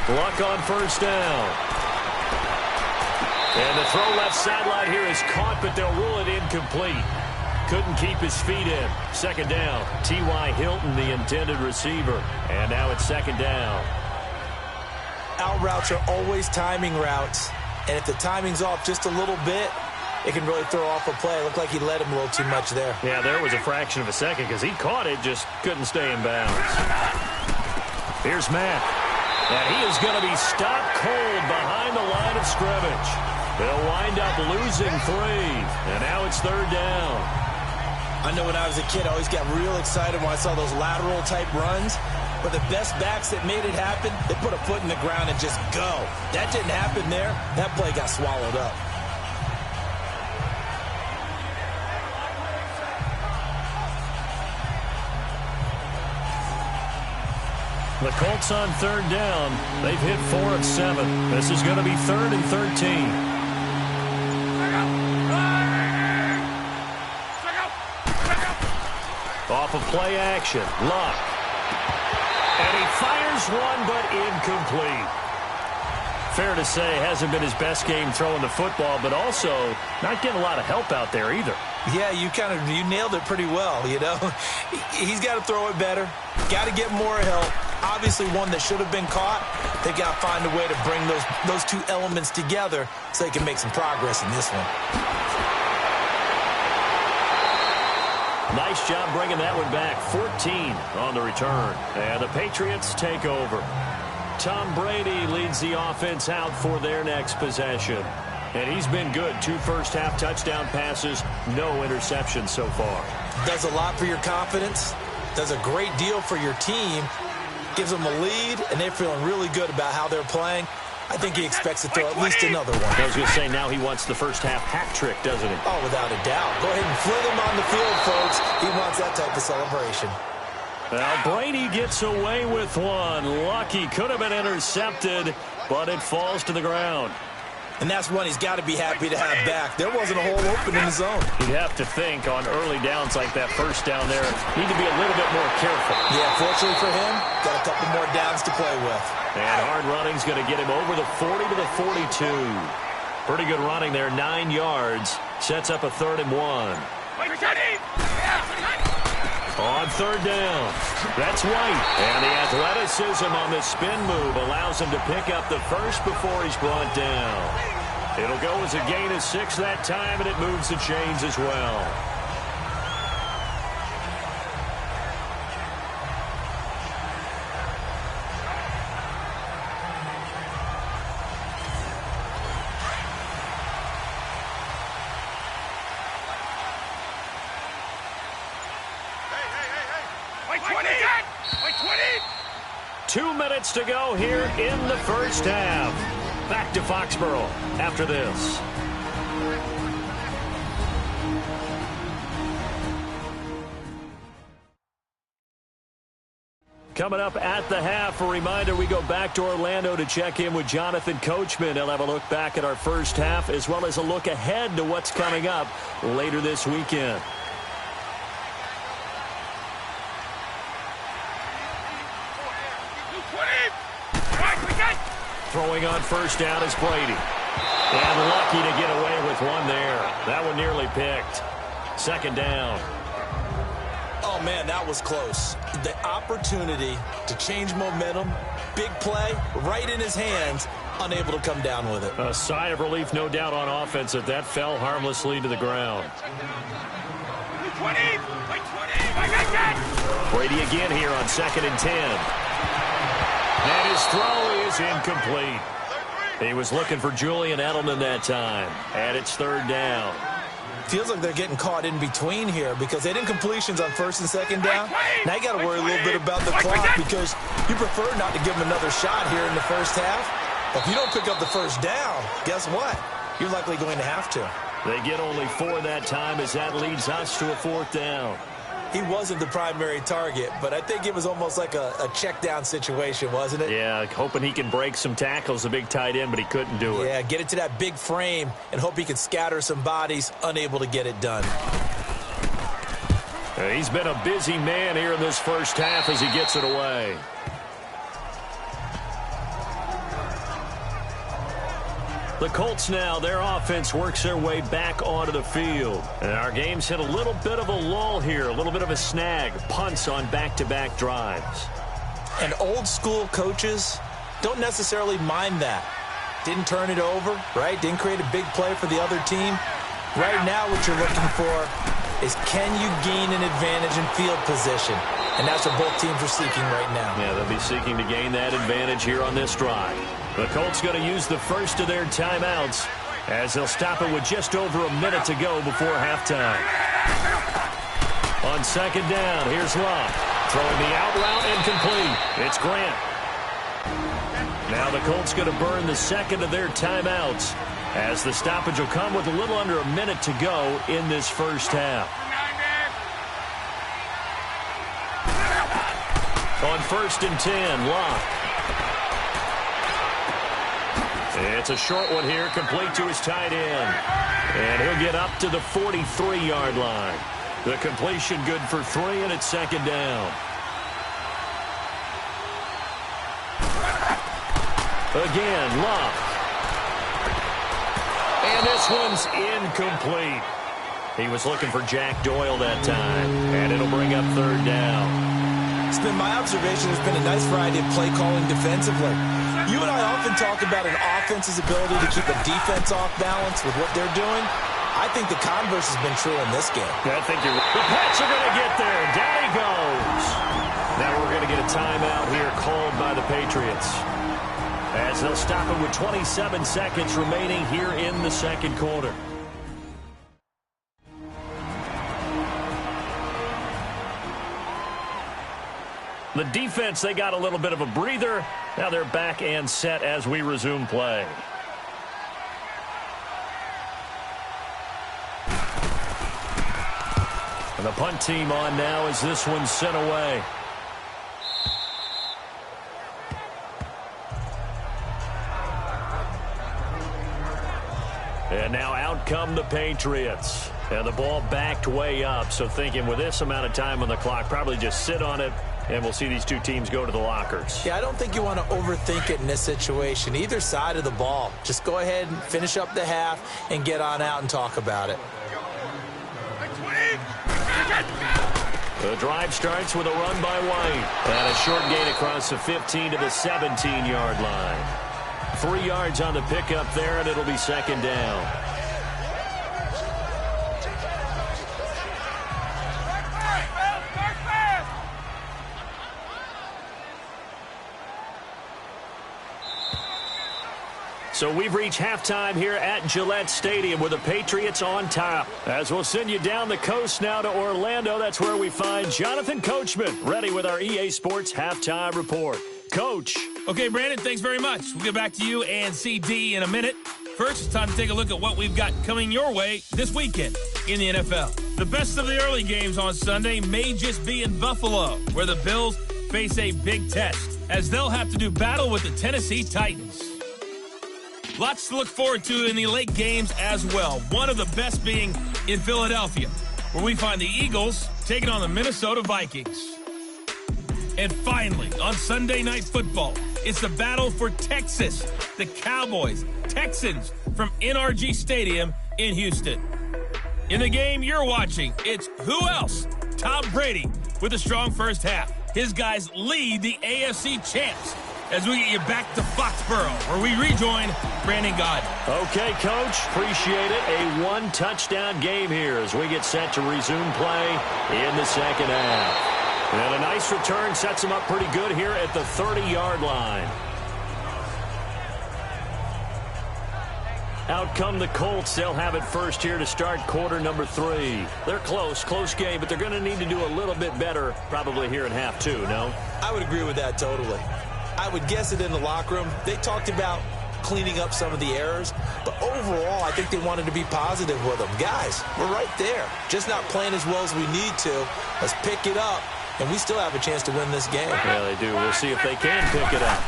Luck on first down. And the throw left sideline here is caught, but they'll rule it incomplete. Couldn't keep his feet in. 2nd down. T.Y. Hilton, the intended receiver. And now it's 2nd down. Out routes are always timing routes. And if the timing's off just a little bit, it can really throw off a play. It looked like he led him a little too much there. Yeah, there was a fraction of a second because he caught it, just couldn't stay in bounds. Here's Matt. And he is going to be stopped cold behind the line of scrimmage. They'll wind up losing 3. And now it's 3rd down. I know when I was a kid, I always got real excited when I saw those lateral-type runs. But the best backs that made it happen, they put a foot in the ground and just go. That didn't happen there. That play got swallowed up. The Colts on 3rd down. They've hit 4 of 7. This is going to be 3rd and 13. Off of play action. Luck. And he fires one, but incomplete. Fair to say, hasn't been his best game throwing the football, but also not getting a lot of help out there either. Yeah, you nailed it pretty well, you know. He's got to throw it better. Got to get more help. Obviously one that should have been caught. They got to find a way to bring those two elements together so they can make some progress in this one. Nice job bringing that one back. 14 on the return. And the Patriots take over. Tom Brady leads the offense out for their next possession. And he's been good. 2 first-half touchdown passes, no interceptions so far. Does a lot for your confidence. Does a great deal for your team. Gives them a lead, and they're feeling really good about how they're playing. I think he expects to throw at least another one. I was going to say, now he wants the first-half hat trick, doesn't he? Oh, without a doubt. Go ahead and fling him on the field, folks. He wants that type of celebration. Now, Brady gets away with one. Lucky, could have been intercepted, but it falls to the ground. And that's one he's got to be happy to have back. There wasn't a hole open in the zone. You'd have to think on early downs like that first down there, need to be a little bit more careful. Yeah, fortunately for him, got a couple more downs to play with. And hard running's going to get him over the 40 to the 42. Pretty good running there, 9 yards. Sets up a 3rd and 1. On 3rd down, that's White. And the athleticism on the spin move allows him to pick up the first before he's brought down. It'll go as a gain of 6 that time, and it moves the chains as well. Wait 20! Wait 20! 2 minutes to go here in the first half. Back to Foxborough after this. Coming up at the half, a reminder, we go back to Orlando to check in with Jonathan Coachman. He'll have a look back at our first half as well as a look ahead to what's coming up later this weekend. Throwing on first down is Brady. And lucky to get away with one there. That one nearly picked. 2nd down. Oh, man, that was close. The opportunity to change momentum, big play, right in his hands, unable to come down with it. A sigh of relief, no doubt, on offense that that fell harmlessly to the ground. 20! Wait 20! Brady again here on 2nd and 10. And his throw is incomplete. He was looking for Julian Edelman that time. And it's 3rd down. Feels like they're getting caught in between here because they did completions on 1st and 2nd down. Now you got to worry a little bit about the clock because you prefer not to give them another shot here in the first half. But if you don't pick up the first down, guess what? You're likely going to have to. They get only 4 that time as that leads us to a 4th down. He wasn't the primary target, but I think it was almost like a check down situation, wasn't it? Yeah, hoping he can break some tackles, the big tight end, but he couldn't do it. Yeah, get it to that big frame and hope he can scatter some bodies, unable to get it done. He's been a busy man here in this first half as he gets it away. The Colts now, their offense works their way back onto the field. And our game's hit a little bit of a lull here, a little bit of a snag. Punts on back-to-back drives. And old school coaches don't necessarily mind that. Didn't turn it over, right? Didn't create a big play for the other team. Right now what you're looking for is can you gain an advantage in field position? And that's what both teams are seeking right now. Yeah, they'll be seeking to gain that advantage here on this drive. The Colts going to use the first of their timeouts as they'll stop it with just over a minute to go before halftime. On 2nd down, here's Love. Throwing the out route incomplete. It's Grant. Now the Colts going to burn the 2nd of their timeouts as the stoppage will come with a little under a minute to go in this first half. On 1st and 10, Locke. It's a short one here, complete to his tight end. And he'll get up to the 43-yard line. The completion good for 3, and it's 2nd down. Again, Locke. And this one's incomplete. He was looking for Jack Doyle that time, and it'll bring up 3rd down. It's been my observation there's been a nice variety of play calling defensively. You and I often talk about an offense's ability to keep a defense off balance with what they're doing. I think the converse has been true in this game. I think you're right. The Pats are going to get there. Down he goes. Now we're going to get a timeout here called by the Patriots, as they'll stop it with 27 seconds remaining here in the second quarter. The defense, they got a little bit of a breather. Now they're back and set as we resume play. And the punt team on now as this one's sent away. And now out come the Patriots. And the ball backed way up. So thinking with this amount of time on the clock, probably just sit on it. And we'll see these two teams go to the lockers. Yeah, I don't think you want to overthink it in this situation. Either side of the ball. Just go ahead and finish up the half and get on out and talk about it. The drive starts with a run by White. And a short gain across the 15 to the 17-yard line. 3 yards on the pickup there, and it'll be second down. So we've reached halftime here at Gillette Stadium with the Patriots on top. As we'll send you down the coast now to Orlando, that's where we find Jonathan Coachman ready with our EA Sports Halftime Report. Coach. Okay, Brandon, thanks very much. We'll get back to you and CD in a minute. First, it's time to take a look at what we've got coming your way this weekend in the NFL. The best of the early games on Sunday may just be in Buffalo, where the Bills face a big test, as they'll have to do battle with the Tennessee Titans. Lots to look forward to in the late games as well. One of the best being in Philadelphia, where we find the Eagles taking on the Minnesota Vikings. And finally, on Sunday Night Football, it's the battle for Texas. The Cowboys, Texans from NRG Stadium in Houston. In the game you're watching, it's who else? Tom Brady with a strong first half. His guys lead the AFC champs. As we get you back to Foxborough, where we rejoin Brandon Gaudin. Okay, Coach. Appreciate it. A one-touchdown game here as we get set to resume play in the second half. And a nice return sets them up pretty good here at the 30-yard line. Out come the Colts. They'll have it first here to start quarter number 3. They're close game, but they're going to need to do a little bit better probably here in half 2, no? I would agree with that totally. I would guess it in the locker room. They talked about cleaning up some of the errors, but overall, I think they wanted to be positive with them. Guys, we're right there. Just not playing as well as we need to. Let's pick it up, and we still have a chance to win this game. Yeah, they do. We'll see if they can pick it up.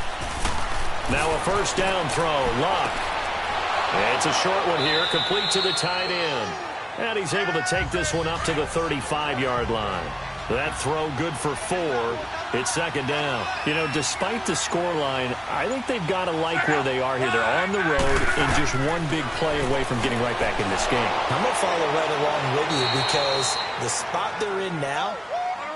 Now a first down throw. Luck. It's a short one here, complete to the tight end. And he's able to take this one up to the 35-yard line. That throw good for 4. It's second down. You know, despite the scoreline, I think they've got to like where they are here. They're on the road and just one big play away from getting right back in this game. I'm going to follow right along with you because the spot they're in now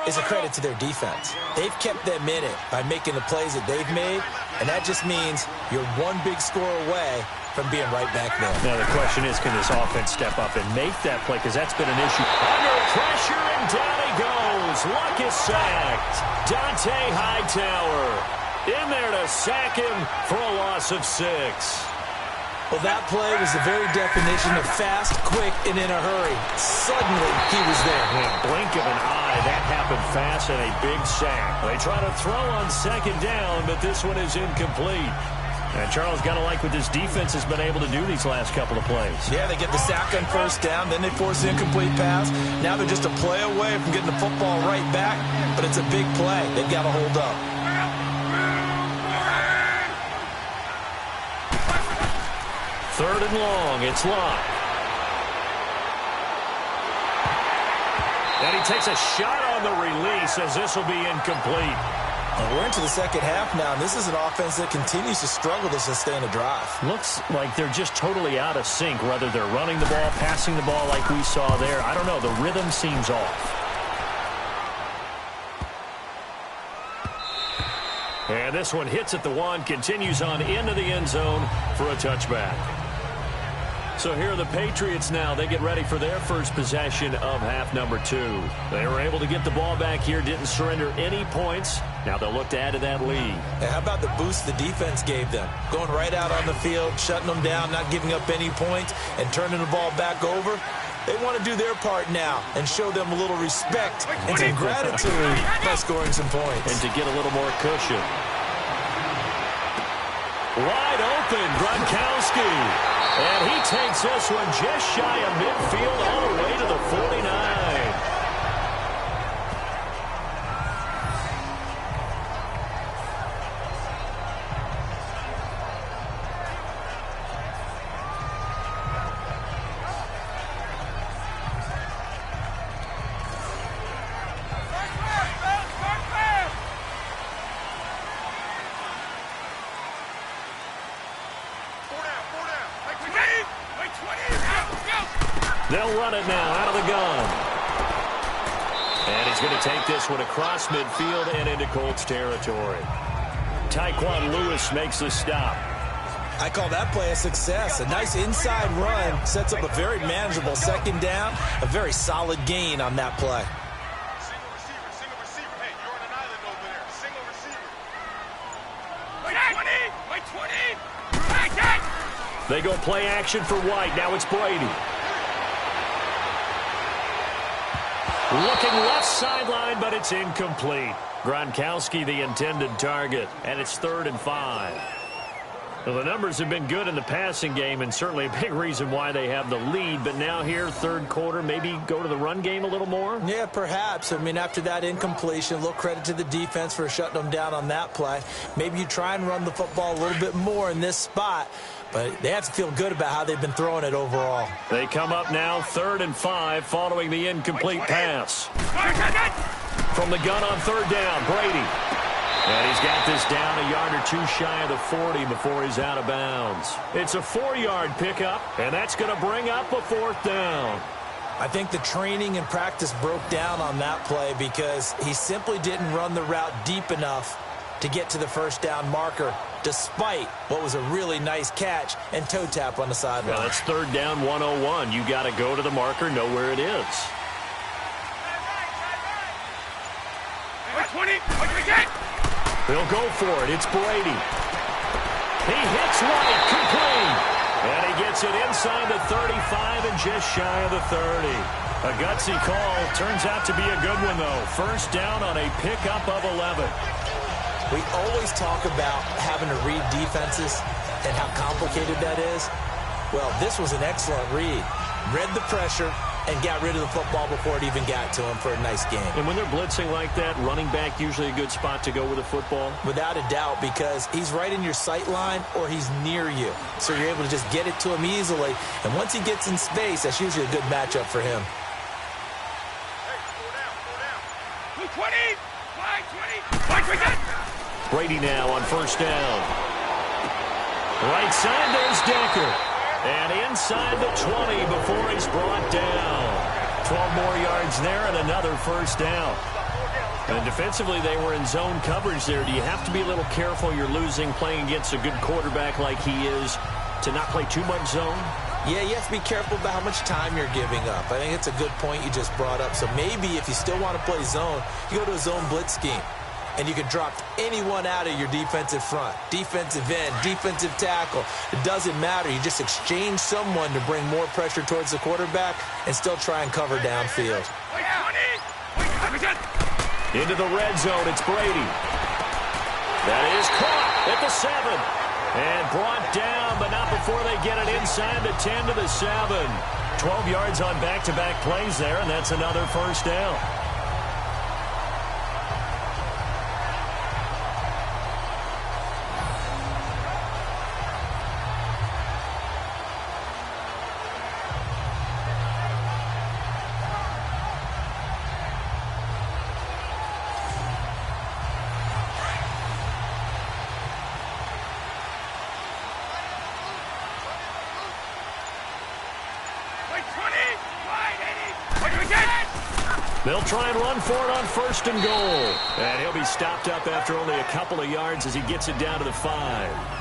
is a credit to their defense. They've kept them in it by making the plays that they've made, and that just means you're one big score away from being right back there. Now the question is, can this offense step up and make that play? Because that's been an issue. Under pressure, and down he goes. Luck is sacked. Dante Hightower in there to sack him for a loss of 6. Well, that play was the very definition of fast, quick, and in a hurry. Suddenly, he was there. In a blink of an eye, that happened fast and a big sack. They try to throw on second down, but this one is incomplete. And Charles got to like what this defense has been able to do these last couple of plays. Yeah, they get the sack on first down, then they force the incomplete pass. Now they're just a play away from getting the football right back, but it's a big play. They've got to hold up. Third and long, it's Locke. And he takes a shot on the release as this will be incomplete. And we're into the second half now, and this is an offense that continues to struggle to sustain a drive. Looks like they're just totally out of sync, whether they're running the ball, passing the ball like we saw there. I don't know. The rhythm seems off. And this one hits at the 1, continues on into the end zone for a touchback. So here are the Patriots now. They get ready for their first possession of half number 2. They were able to get the ball back here, didn't surrender any points. Now they'll look to add to that lead. And how about the boost the defense gave them? Going right out on the field, shutting them down, not giving up any points, and turning the ball back over. They want to do their part now and show them a little respect and some gratitude by scoring some points. And to get a little more cushion. Wide open, Gronkowski. And he takes this one just shy of midfield all the way to the 49. They'll run it now out of the gun. And he's going to take this one across midfield and into Colts territory. Tyquan Lewis makes the stop. I call that play a success. A nice inside run sets up a very manageable second down. A very solid gain on that play. Single receiver. Hey, you're on an island over there. Single receiver. Wait, 20. They go play action for White. Now it's Brady. Looking left sideline, but it's incomplete. Gronkowski, the intended target, and it's 3rd and 5. Well, the numbers have been good in the passing game, and certainly a big reason why they have the lead. But now here, third quarter, maybe go to the run game a little more? Yeah, perhaps. I mean, after that incompletion, a little credit to the defense for shutting them down on that play. Maybe you try and run the football a little bit more in this spot. But they have to feel good about how they've been throwing it overall. They come up now 3rd and 5 following the incomplete pass. From the gun on 3rd down, Brady. And he's got this down a yard or 2 shy of the 40 before he's out of bounds. It's a 4-yard pickup, and that's going to bring up a 4th down. I think the training and practice broke down on that play because he simply didn't run the route deep enough to get to the first down marker, despite what was a really nice catch and toe tap on the sideline. Well, that's 3rd down 101. You got to go to the marker, know where it is. 20. They'll go for it. It's Brady. He hits White, complete. And he gets it inside the 35 and just shy of the 30. A gutsy call. Turns out to be a good one, though. First down on a pickup of 11. We always talk about having to read defenses and how complicated that is. Well, this was an excellent read. Read the pressure and got rid of the football before it even got to him for a nice game. And when they're blitzing like that, running back usually a good spot to go with the football? Without a doubt, because he's right in your sight line or he's near you. So you're able to just get it to him easily. And once he gets in space, that's usually a good matchup for him. Hey, 20. 5-20. Brady now on 1st down. Right side, there's Decker. And inside the 20 before he's brought down. 12 more yards there and another 1st down. And defensively, they were in zone coverage there. Do you have to be a little careful you're losing playing against a good quarterback like he is to not play too much zone? Yeah, you have to be careful about how much time you're giving up. I think it's a good point you just brought up. So maybe if you still want to play zone, you go to a zone blitz scheme. And you can drop anyone out of your defensive front, defensive end, defensive tackle. It doesn't matter. You just exchange someone to bring more pressure towards the quarterback and still try and cover downfield. Into the red zone, it's Brady. That is caught at the 7. And brought down, but not before they get it inside the 10 to the 7. 12 yards on back-to-back plays there, and that's another 1st down. They'll try and run for it on 1st and goal. And he'll be stopped up after only a couple of yards as he gets it down to the 5.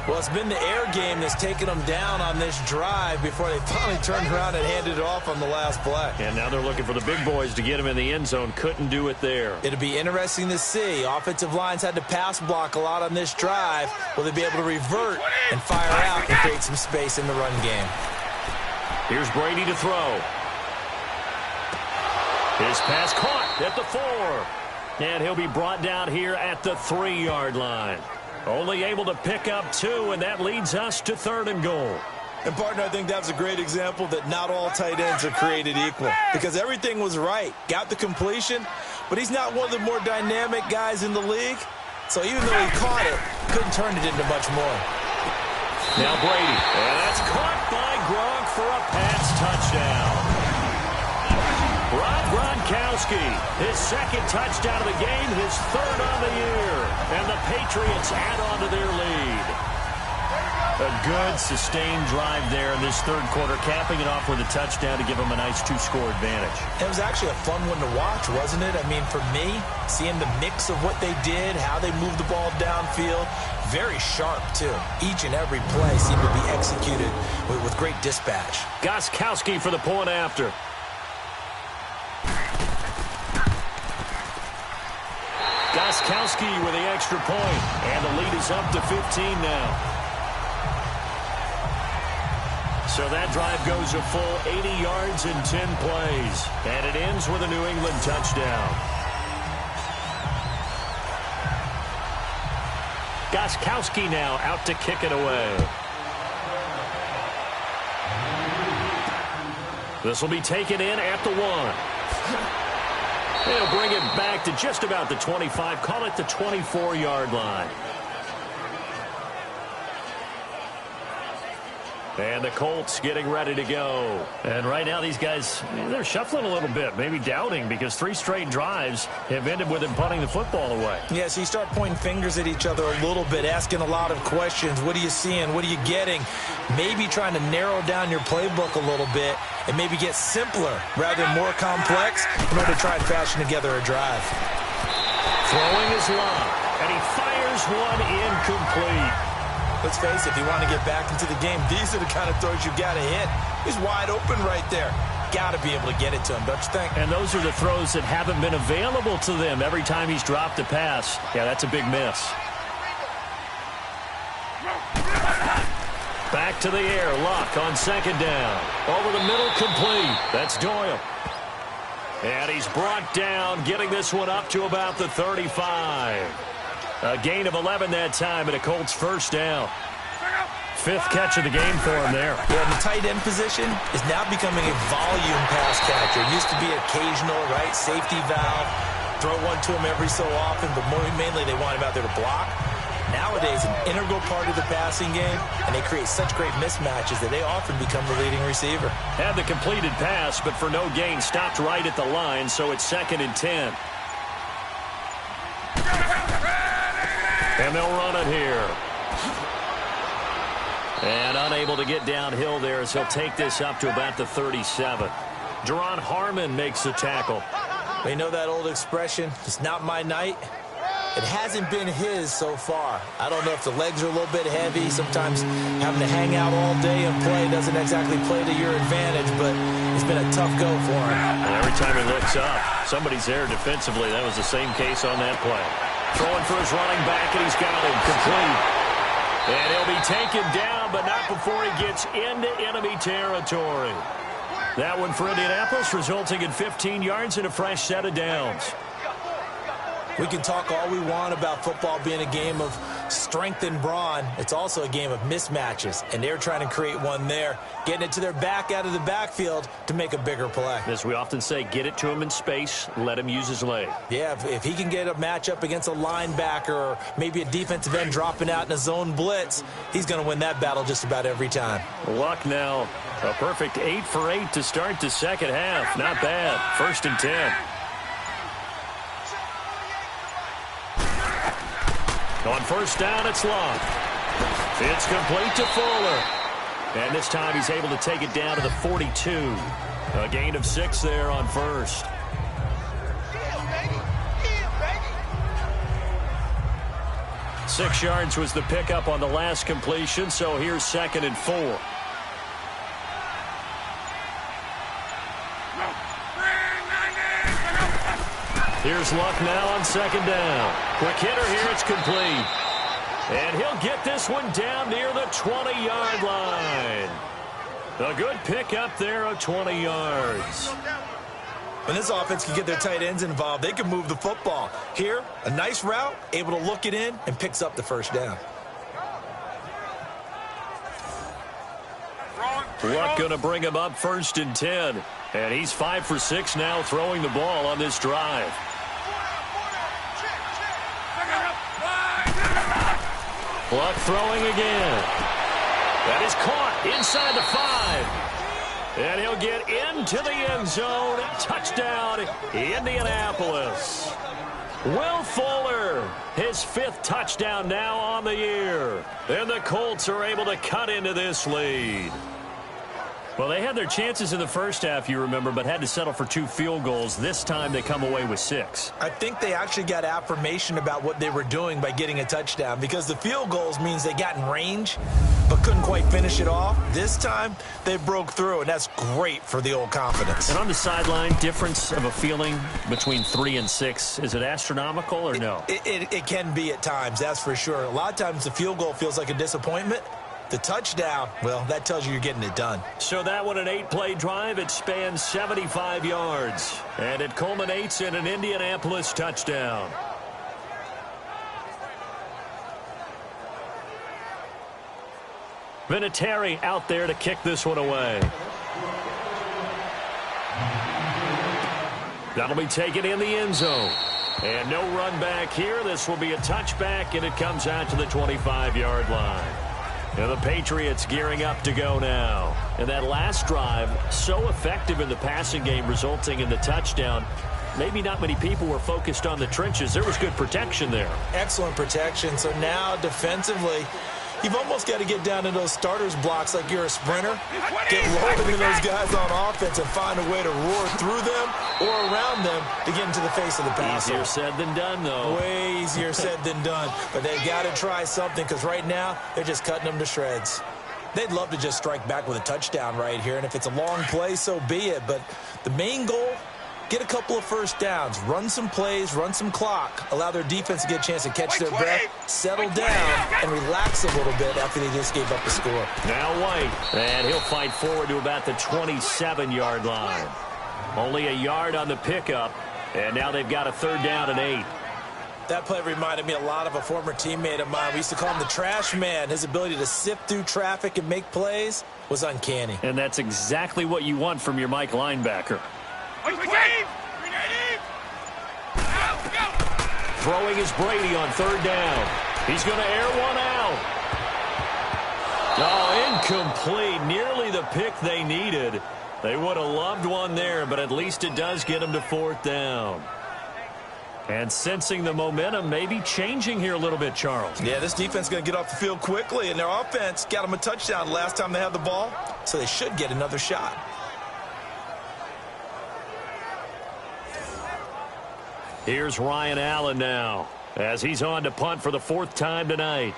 Well, it's been the air game that's taken them down on this drive before they finally turned around and handed it off on the last play. And now they're looking for the big boys to get him in the end zone. Couldn't do it there. It'll be interesting to see. Offensive lines had to pass block a lot on this drive. Will they be able to revert and fire out and create some space in the run game? Here's Brady to throw. His pass caught at the 4. And he'll be brought down here at the 3-yard line. Only able to pick up 2, and that leads us to 3rd and goal. And, partner, I think that's a great example that not all tight ends are created equal, because everything was right. Got the completion, but he's not one of the more dynamic guys in the league. So even though he caught it, couldn't turn it into much more. Now Brady, and that's caught by Gronk for a pass touchdown. Rob Gronkowski, his 2nd touchdown of the game, his 3rd on the year. And the Patriots add on to their lead. A good, sustained drive there in this 3rd quarter, capping it off with a touchdown to give them a nice 2-score advantage. It was actually a fun one to watch, wasn't it? I mean, for me, seeing the mix of what they did, how they moved the ball downfield, very sharp, too. Each and every play seemed to be executed with great dispatch. Gronkowski for the point after. Gronkowski with the extra point, and the lead is up to 15 now. So that drive goes a full 80 yards in 10 plays, and it ends with a New England touchdown. Gronkowski now out to kick it away. This will be taken in at the 1. They'll bring it back to just about the 25. Call it the 24-yard line. And the Colts getting ready to go. And right now these guys, they're shuffling a little bit, maybe doubting, because 3 straight drives have ended with them punting the football away. Yeah, so you start pointing fingers at each other a little bit, asking a lot of questions. What are you seeing? What are you getting? Maybe trying to narrow down your playbook a little bit and maybe get simpler rather than more complex in order to try and fashion together a drive. Throwing is long, and he fires one incomplete. Let's face it, if you want to get back into the game, these are the kind of throws you got to hit. He's wide open right there. Got to be able to get it to him, don't you think? And those are the throws that haven't been available to them every time he's dropped a pass. Yeah, that's a big miss. Back to the air. Luck on 2nd down. Over the middle, complete. That's Doyle. And he's brought down, getting this one up to about the 35. A gain of 11 that time, and a Colts 1st down. 5th catch of the game for him there. Yeah, and the tight end position is now becoming a volume pass catcher. It used to be occasional, right? Safety valve. Throw one to him every so often, but mainly they want him out there to block. Nowadays, an integral part of the passing game, and they create such great mismatches that they often become the leading receiver. Had the completed pass, but for no gain, stopped right at the line, so it's 2nd and 10. And they'll run it here. And unable to get downhill there as he'll take this up to about the 37. Deron Harmon makes the tackle. You know that old expression, it's not my night? It hasn't been his so far. I don't know if the legs are a little bit heavy. Sometimes having to hang out all day and play doesn't exactly play to your advantage, but it's been a tough go for him. And every time he looks up, somebody's there defensively. That was the same case on that play. Throwing for his running back, and he's got him complete. And he'll be taken down, but not before he gets into enemy territory. That one for Indianapolis, resulting in 15 yards and a fresh set of downs. We can talk all we want about football being a game of strength and brawn. It's also a game of mismatches, and they're trying to create one there, getting it to their back out of the backfield to make a bigger play. As we often say, get it to him in space, let him use his leg. Yeah, if he can get a matchup against a linebacker or maybe a defensive end dropping out in a zone blitz, he's going to win that battle just about every time. Luck now, a perfect 8 for 8 to start the 2nd half. Not bad. 1st and 10. On 1st down, it's Luck. It's complete to Fuller. And this time he's able to take it down to the 42. A gain of 6 there on 1st. 6 yards was the pickup on the last completion, so here's 2nd and 4. Here's Luck now on 2nd down. Quick hitter here, it's complete. And he'll get this one down near the 20-yard line. A good pickup there of 20 yards. When this offense can get their tight ends involved, they can move the football. Here, a nice route, able to look it in, and picks up the first down. Luck going to bring him up 1st and 10. And he's 5 for 6 now throwing the ball on this drive. Luck throwing again. That is caught inside the 5. And he'll get into the end zone. Touchdown, Indianapolis. Will Fuller, his 5th touchdown now on the year. And the Colts are able to cut into this lead. Well, they had their chances in the first half, you remember, but had to settle for 2 field goals. This time they come away with 6. I think they actually got affirmation about what they were doing by getting a touchdown, because the field goals means they got in range but couldn't quite finish it off. This time they broke through, and that's great for the old confidence. And on the sideline, difference of a feeling between 3 and 6, is it astronomical or no? It can be at times, that's for sure. A lot of times the field goal feels like a disappointment. The touchdown, well, that tells you you're getting it done. So that one, an 8-play drive. It spans 75 yards. And it culminates in an Indianapolis touchdown. Vinatieri out there to kick this one away. That'll be taken in the end zone. And no run back here. This will be a touchback, and it comes out to the 25-yard line. And the Patriots gearing up to go now. And that last drive, so effective in the passing game, resulting in the touchdown. Maybe not many people were focused on the trenches. There was good protection there. Excellent protection. So now defensively, you've almost got to get down to those starters blocks like you're a sprinter. Get loaded into those guys on offense and find a way to roar through them or around them to get into the face of the passer. Easier said than done, though. Way easier said than done. But they've got to try something, because right now they're just cutting them to shreds. They'd love to just strike back with a touchdown right here, and if it's a long play, so be it. But the main goal, get a couple of first downs, run some plays, run some clock, allow their defense to get a chance to catch their breath, settle down, and relax a little bit after they just gave up the score. Now White, and he'll fight forward to about the 27-yard line. Only a yard on the pickup, and now they've got a 3rd down and 8. That play reminded me a lot of a former teammate of mine. We used to call him the trash man. His ability to sift through traffic and make plays was uncanny. And that's exactly what you want from your Mike linebacker. Throwing is Brady on 3rd down. He's going to air one out. Oh, incomplete. Nearly the pick they needed. They would have loved one there, but at least it does get them to 4th down. And sensing the momentum maybe changing here a little bit, Charles. Yeah, this defense is going to get off the field quickly, and their offense got them a touchdown last time they had the ball, so they should get another shot. Here's Ryan Allen now, as he's on to punt for the 4th time tonight.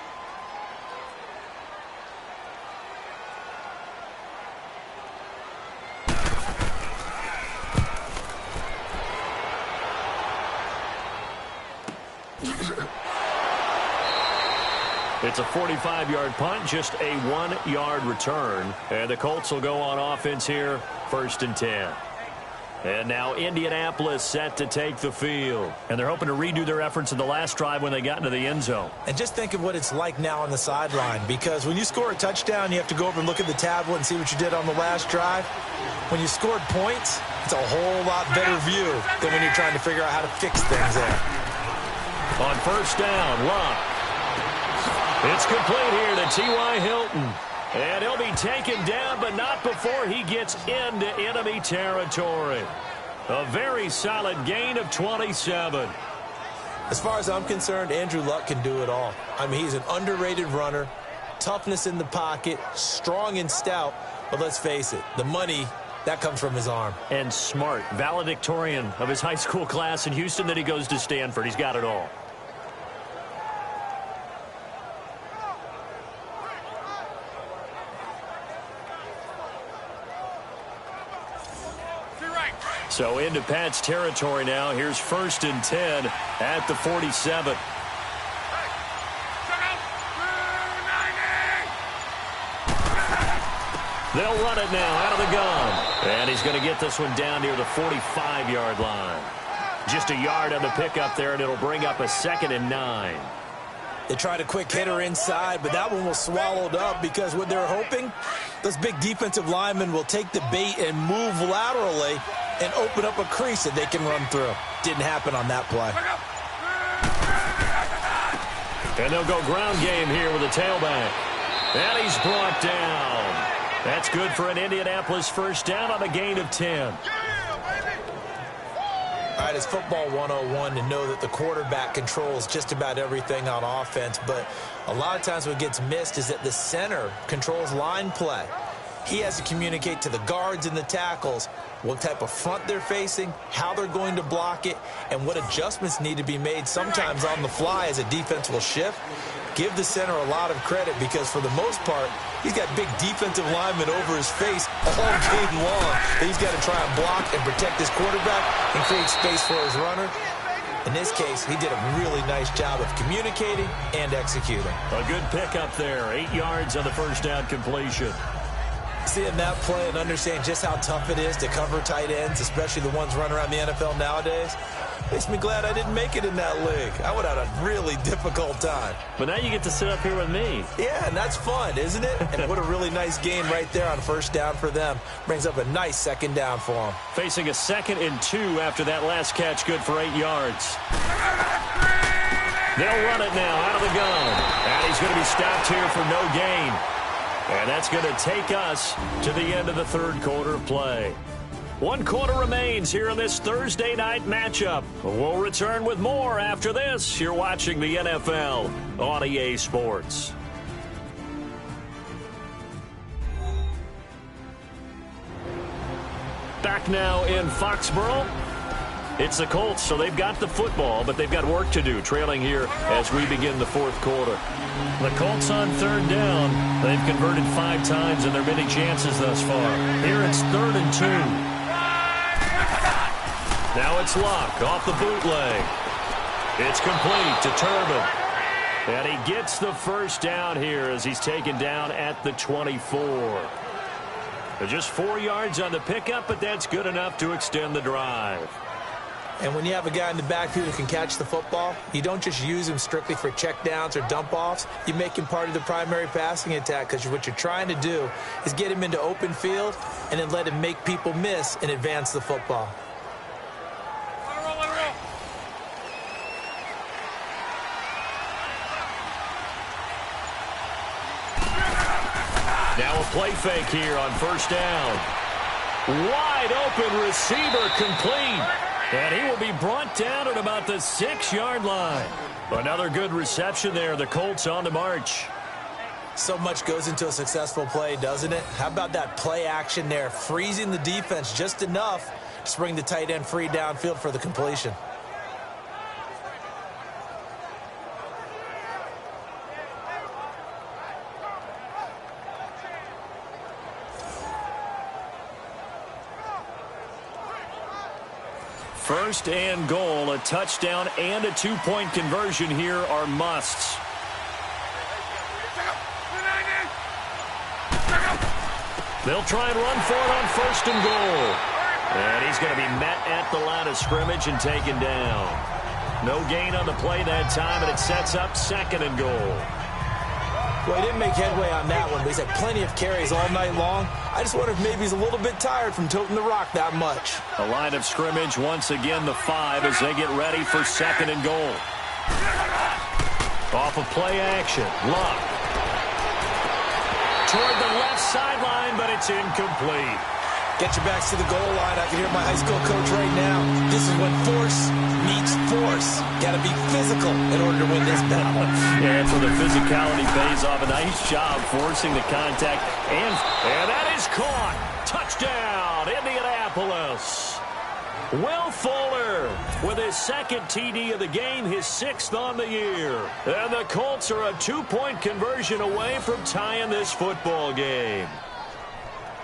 It's a 45-yard punt, just a 1-yard return. And the Colts will go on offense here, 1st and 10. And now Indianapolis set to take the field. And they're hoping to redo their efforts in the last drive when they got into the end zone. And just think of what it's like now on the sideline, because when you score a touchdown, you have to go over and look at the tablet and see what you did on the last drive. When you scored points, it's a whole lot better view than when you're trying to figure out how to fix things there. On 1st down, Luck. It's complete here to T.Y. Hilton. And he'll be taken down, but not before he gets into enemy territory. A very solid gain of 27. As far as I'm concerned, Andrew Luck can do it all. I mean, he's an underrated runner, toughness in the pocket, strong and stout. But let's face it, the money, that comes from his arm. And smart, valedictorian of his high school class in Houston, then he goes to Stanford. He's got it all. So into Pat's territory now. Here's 1st and 10 at the 47. They'll run it now out of the gun. And he's going to get this one down near the 45-yard line. Just a yard on the pickup there, and it'll bring up a 2nd and 9. They tried a quick hitter inside, but that one was swallowed up because what they're hoping, those big defensive linemen will take the bait and move laterally and open up a crease that they can run through. Didn't happen on that play. And they'll go ground game here with the tailback. And he's brought down. That's good for an Indianapolis first down on a gain of 10. All right, it's football 101 to know that the quarterback controls just about everything on offense, but a lot of times what gets missed is that the center controls line play. He has to communicate to the guards and the tackles what type of front they're facing, how they're going to block it, and what adjustments need to be made sometimes on the fly as a defense will shift. Give the center a lot of credit because for the most part, he's got big defensive linemen over his face all game long that he's got to try and block and protect his quarterback and create space for his runner. In this case, he did a really nice job of communicating and executing. A good pickup there. 8 yards on the first down completion. Seeing that play and understanding just how tough it is to cover tight ends, especially the ones running around the NFL nowadays, makes me glad I didn't make it in that league. I would have had a really difficult time. But now you get to sit up here with me. Yeah, and that's fun, isn't it? And what a really nice game right there on first down for them. Brings up a nice 2nd down for them. Facing a 2nd and 2 after that last catch, good for 8 yards. They'll run it now out of the gun. And he's going to be stopped here for no gain. And that's going to take us to the end of the 3rd quarter of play. 1 quarter remains here in this Thursday night matchup. We'll return with more after this. You're watching the NFL on EA Sports. Back now in Foxborough. It's the Colts, so they've got the football, but they've got work to do, trailing here as we begin the 4th quarter. The Colts on 3rd down. They've converted 5 times in their many chances thus far. Here it's 3rd and 2. Now it's Luck off the bootleg. It's complete to Turbin. And he gets the first down here as he's taken down at the 24. Just 4 yards on the pickup, but that's good enough to extend the drive. And when you have a guy in the backfield who can catch the football, you don't just use him strictly for checkdowns or dump-offs. You make him part of the primary passing attack because what you're trying to do is get him into open field and then let him make people miss and advance the football. Now a play fake here on first down. Wide open receiver complete. And he will be brought down at about the 6-yard line. Another good reception there. The Colts on the march. So much goes into a successful play, doesn't it? How about that play action there? Freezing the defense just enough to bring the tight end free downfield for the completion. First and goal, a touchdown and a 2-point conversion here are musts. They'll try and run for it on first and goal. And he's going to be met at the line of scrimmage and taken down. No gain on the play that time, and it sets up 2nd and goal. Well, he didn't make headway on that one, but he's had plenty of carries all night long. I just wonder if maybe he's a little bit tired from toting the rock that much. The line of scrimmage, once again, the 5 as they get ready for 2nd and goal. Off of play action, Luck. Toward the left sideline, but it's incomplete. Get your backs to the goal line. I can hear my high school coach right now. This is when force meets force. Got to be physical in order to win this battle. Yeah, so the physicality pays off. A nice job forcing the contact. And that is caught. Touchdown, Indianapolis. Will Fuller with his 2nd TD of the game, his 6th on the year. And the Colts are a 2-point conversion away from tying this football game.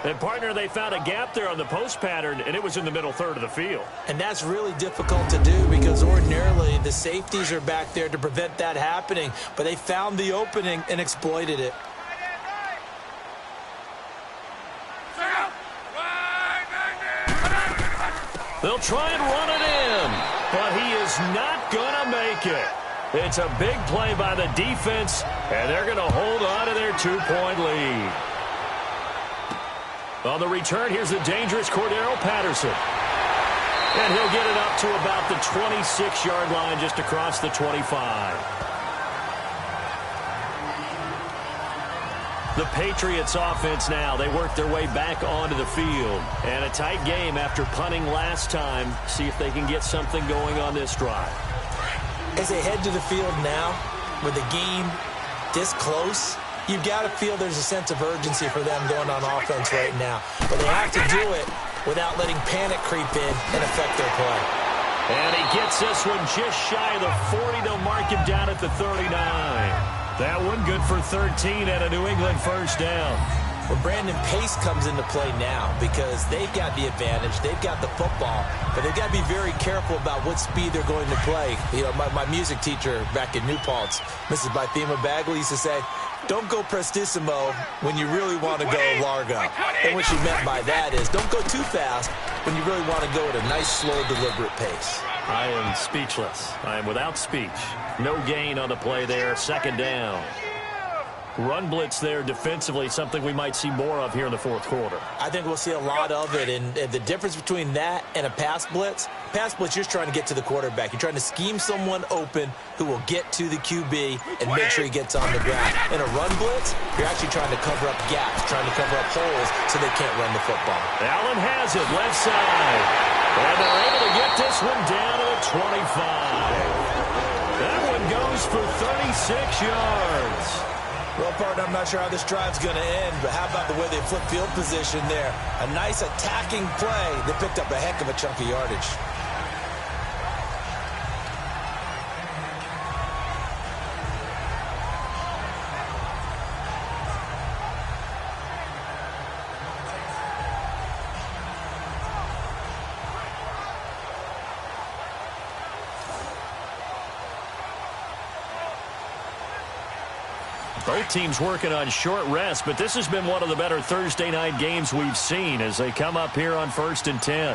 And, partner, they found a gap there on the post pattern, and it was in the middle third of the field. And that's really difficult to do because ordinarily the safeties are back there to prevent that happening. But they found the opening and exploited it. They'll try and run it in, but he is not going to make it. It's a big play by the defense, and they're going to hold on to their 2-point lead. On the return, here's the dangerous Cordero Patterson. And he'll get it up to about the 26-yard line just across the 25. The Patriots offense now. They work their way back onto the field. And a tight game after punting last time. See if they can get something going on this drive. As they head to the field now, with the game this close, you've got to feel there's a sense of urgency for them going on offense right now. But they have to do it without letting panic creep in and affect their play. And he gets this one just shy of the 40. They'll mark him down at the 39. That one good for 13 and a New England first down. Well, Brandon, pace comes into play now because they've got the advantage. They've got the football, but they've got to be very careful about what speed they're going to play. You know, my music teacher back in New Paltz, Mrs. Bythema Bagley, used to say, don't go prestissimo when you really want to go largo. And what she meant by that is don't go too fast when you really want to go at a nice, slow, deliberate pace. I am speechless. I am without speech. No gain on the play there. Second down. Run blitz there defensively, something we might see more of here in the fourth quarter. I think we'll see a lot of it, and the difference between that and a pass blitz, you're just trying to get to the quarterback. You're trying to scheme someone open who will get to the QB and make sure he gets on the ground. In a run blitz, you're actually trying to cover up gaps, trying to cover up holes so they can't run the football. Allen has it, left side. And they're able to get this one down to the 25. That one goes for 36 yards. Well, partner, I'm not sure how this drive's going to end, but how about the way they flip field position there? A nice attacking play. They picked up a heck of a chunk of yardage. Both teams working on short rest, but this has been one of the better Thursday night games we've seen as they come up here on 1st and 10.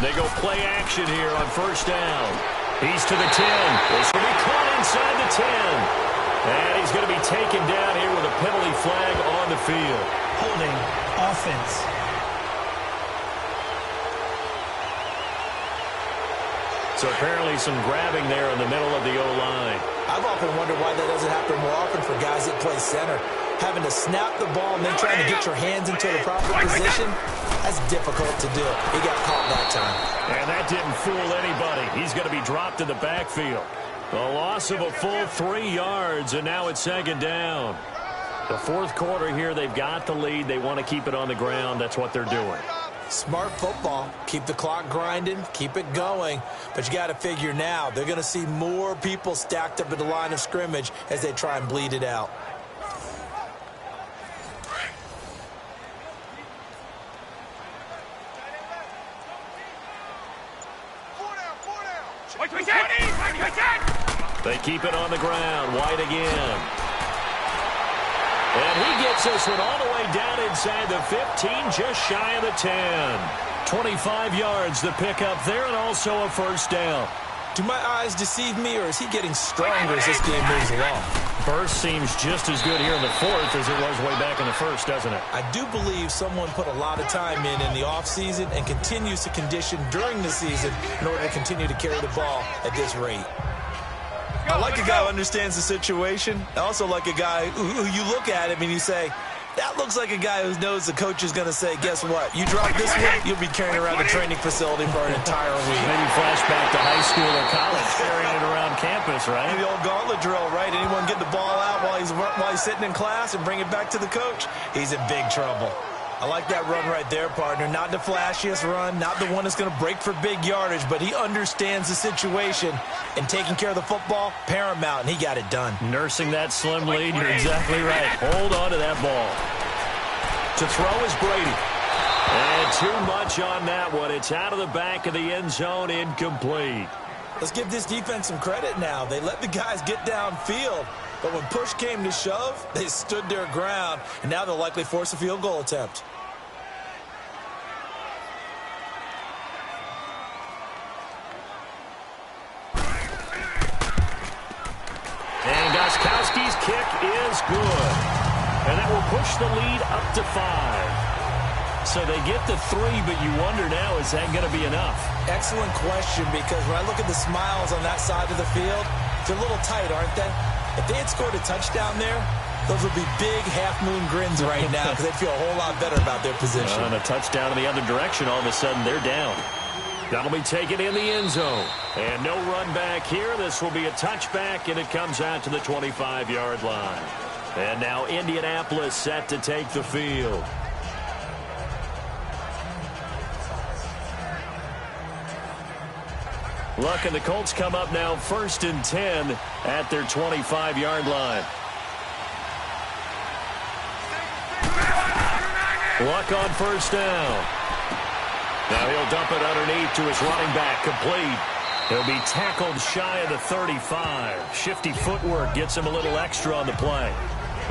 They go play action here on first down. He's to the 10. This will be caught inside the 10. And he's going to be taken down here with a penalty flag on the field. Holding offense. So apparently some grabbing there in the middle of the O-line. I've often wondered why that doesn't happen more often for guys that play center. Having to snap the ball and then trying to get your hands into the proper position, that's difficult to do. He got caught that time. And that didn't fool anybody. He's going to be dropped in the backfield. A loss of a full 3 yards, and now it's second down. The fourth quarter here, they've got the lead. They want to keep it on the ground. That's what they're doing. Smart football. Keep the clock grinding. Keep it going. But you got to figure now they're going to see more people stacked up at the line of scrimmage as they try and bleed it out. They keep it on the ground. White again. And he gets this one all the way down inside the 15, just shy of the 10. 25 yards the pickup there, and also a first down. Do my eyes deceive me, or is he getting stronger as this game moves along? Burst seems just as good here in the fourth as it was way back in the first, doesn't it? I do believe someone put a lot of time in the offseason and continues to condition during the season in order to continue to carry the ball at this rate. I like a guy who understands the situation. I also like a guy who you look at him and you say, that looks like a guy who knows the coach is going to say, guess what? You drop this one, you'll be carrying around a training facility for an entire week. Maybe flashback to high school or college, carrying it around campus, right? The old gauntlet drill, right? Anyone get the ball out while he's sitting in class and bring it back to the coach? He's in big trouble. I like that run right there, partner. Not the flashiest run, not the one that's going to break for big yardage, but he understands the situation, and taking care of the football, paramount, and he got it done. Nursing that slim lead, you're exactly right. Hold on to that ball. To throw is Brady. And too much on that one. It's out of the back of the end zone, incomplete. Let's give this defense some credit now. They let the guys get downfield, but when push came to shove, they stood their ground, and now they'll likely force a field goal attempt. And Gostkowski's kick is good. And that will push the lead up to 5. So they get the 3, but you wonder now, is that going to be enough? Excellent question, because when I look at the smiles on that side of the field, they're a little tight, aren't they? If they had scored a touchdown there, those would be big half-moon grins right now because they'd feel a whole lot better about their position. And a touchdown in the other direction, all of a sudden they're down. That'll be taken in the end zone. And no run back here. This will be a touchback, and it comes out to the 25-yard line. And now Indianapolis set to take the field. Luck and the Colts come up now 1st and 10 at their 25-yard line. Luck on 1st down. Now he'll dump it underneath to his running back, complete. He'll be tackled shy of the 35. Shifty footwork gets him a little extra on the play.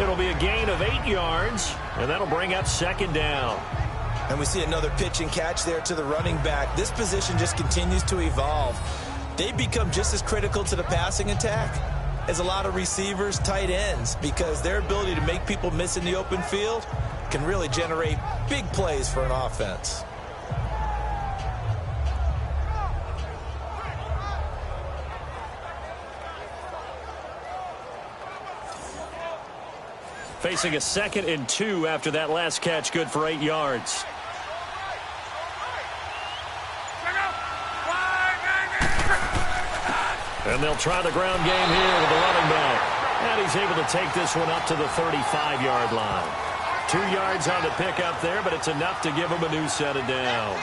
It'll be a gain of 8 yards, and that'll bring up 2nd down. And we see another pitch and catch there to the running back. This position just continues to evolve. They become just as critical to the passing attack as a lot of receivers, tight ends, because their ability to make people miss in the open field can really generate big plays for an offense. Facing a 2nd and 2 after that last catch, good for 8 yards. And they'll try the ground game here with the running back. And he's able to take this one up to the 35-yard line. 2 yards on the pickup there, but it's enough to give him a new set of downs.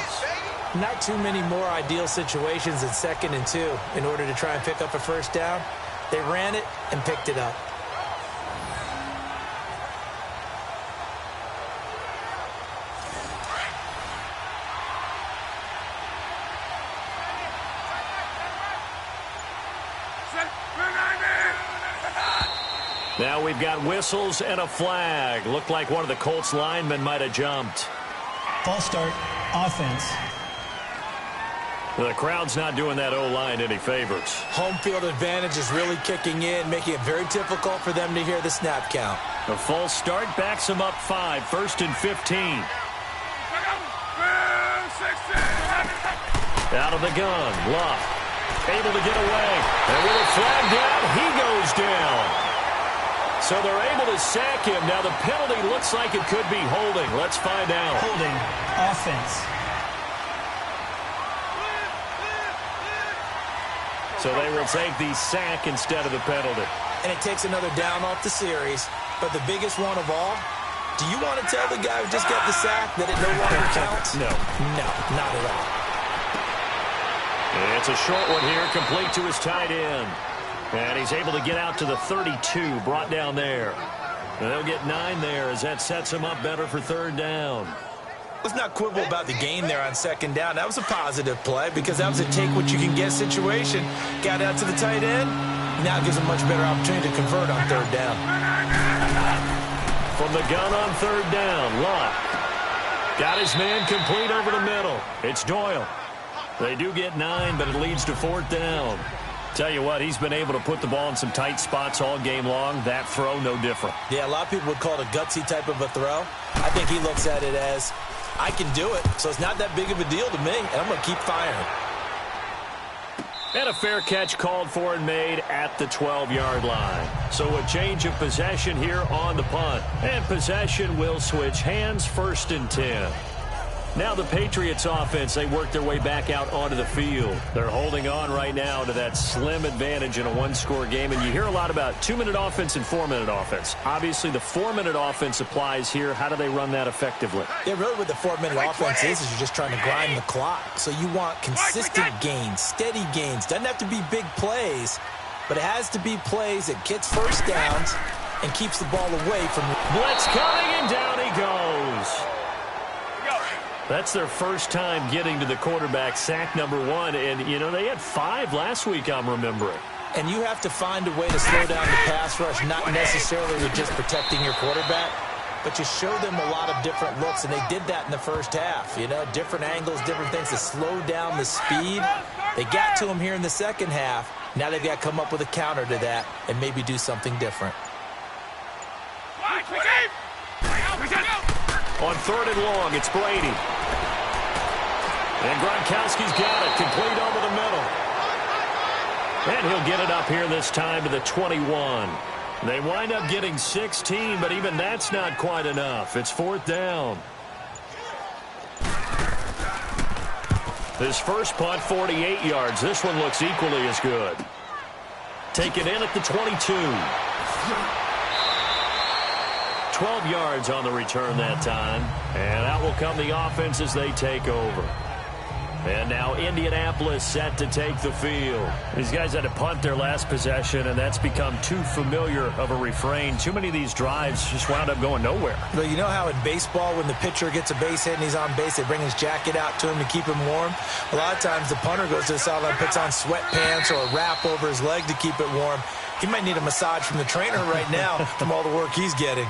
Not too many more ideal situations than 2nd and 2 in order to try and pick up a 1st down. They ran it and picked it up. Now we've got whistles and a flag. Looked like one of the Colts linemen might have jumped. False start, offense. The crowd's not doing that O-line any favors. Home field advantage is really kicking in, making it very difficult for them to hear the snap count. A false start backs them up 5, 1st and 15. Out of the gun, Luck. Able to get away. And with a flag down, he goes down. So they're able to sack him. Now the penalty looks like it could be holding. Let's find out. Holding, offense. So they will take the sack instead of the penalty. And it takes another down off the series. But the biggest one of all, do you want to tell the guy who just got the sack that it no longer counts? No. No, not at all. It's a short one here, complete to his tight end. And he's able to get out to the 32, brought down there. And they'll get 9 there as that sets him up better for 3rd down. Let's not quibble about the gain there on 2nd down. That was a positive play because that was a take-what-you-can-get situation. Got out to the tight end. Now it gives him a much better opportunity to convert on 3rd down. From the gun on 3rd down, Luck. Got his man complete over the middle. It's Doyle. They do get 9, but it leads to 4th down. Tell you what, he's been able to put the ball in some tight spots all game long. That throw, no different. Yeah, a lot of people would call it a gutsy type of a throw. I think he looks at it as, I can do it, so it's not that big of a deal to me, and I'm going to keep firing. And a fair catch called for and made at the 12-yard line. So a change of possession here on the punt. And possession will switch hands, 1st and 10. Now the Patriots offense, they work their way back out onto the field. They're holding on right now to that slim advantage in a one-score game. And you hear a lot about 2-minute offense and 4-minute offense. Obviously, the 4-minute offense applies here. How do they run that effectively? Yeah, really what the 4-minute offense is you're just trying to grind the clock. So you want consistent gains, steady gains. Doesn't have to be big plays, but it has to be plays that gets first downs and keeps the ball away from the blitz coming, and down he goes. That's their first time getting to the quarterback, sack number 1. And, you know, they had 5 last week, I'm remembering. And you have to find a way to slow down the pass rush, not necessarily with just protecting your quarterback, but you show them a lot of different looks, and they did that in the first half. You know, different angles, different things to slow down the speed. They got to him here in the second half. Now they've got to come up with a counter to that and maybe do something different. On 3rd and long, it's Brady. And Gronkowski's got it, complete over the middle. And he'll get it up here this time to the 21. They wind up getting 16, but even that's not quite enough. It's 4th down. This first punt, 48 yards. This one looks equally as good. Taken in at the 22. 12 yards on the return that time. And out will come the offense as they take over. And now Indianapolis set to take the field. These guys had to punt their last possession, and that's become too familiar of a refrain. Too many of these drives just wound up going nowhere. Well, you know how in baseball when the pitcher gets a base hit and he's on base, they bring his jacket out to him to keep him warm? A lot of times the punter goes to the sideline, puts on sweatpants or a wrap over his leg to keep it warm. He might need a massage from the trainer right now from all the work he's getting.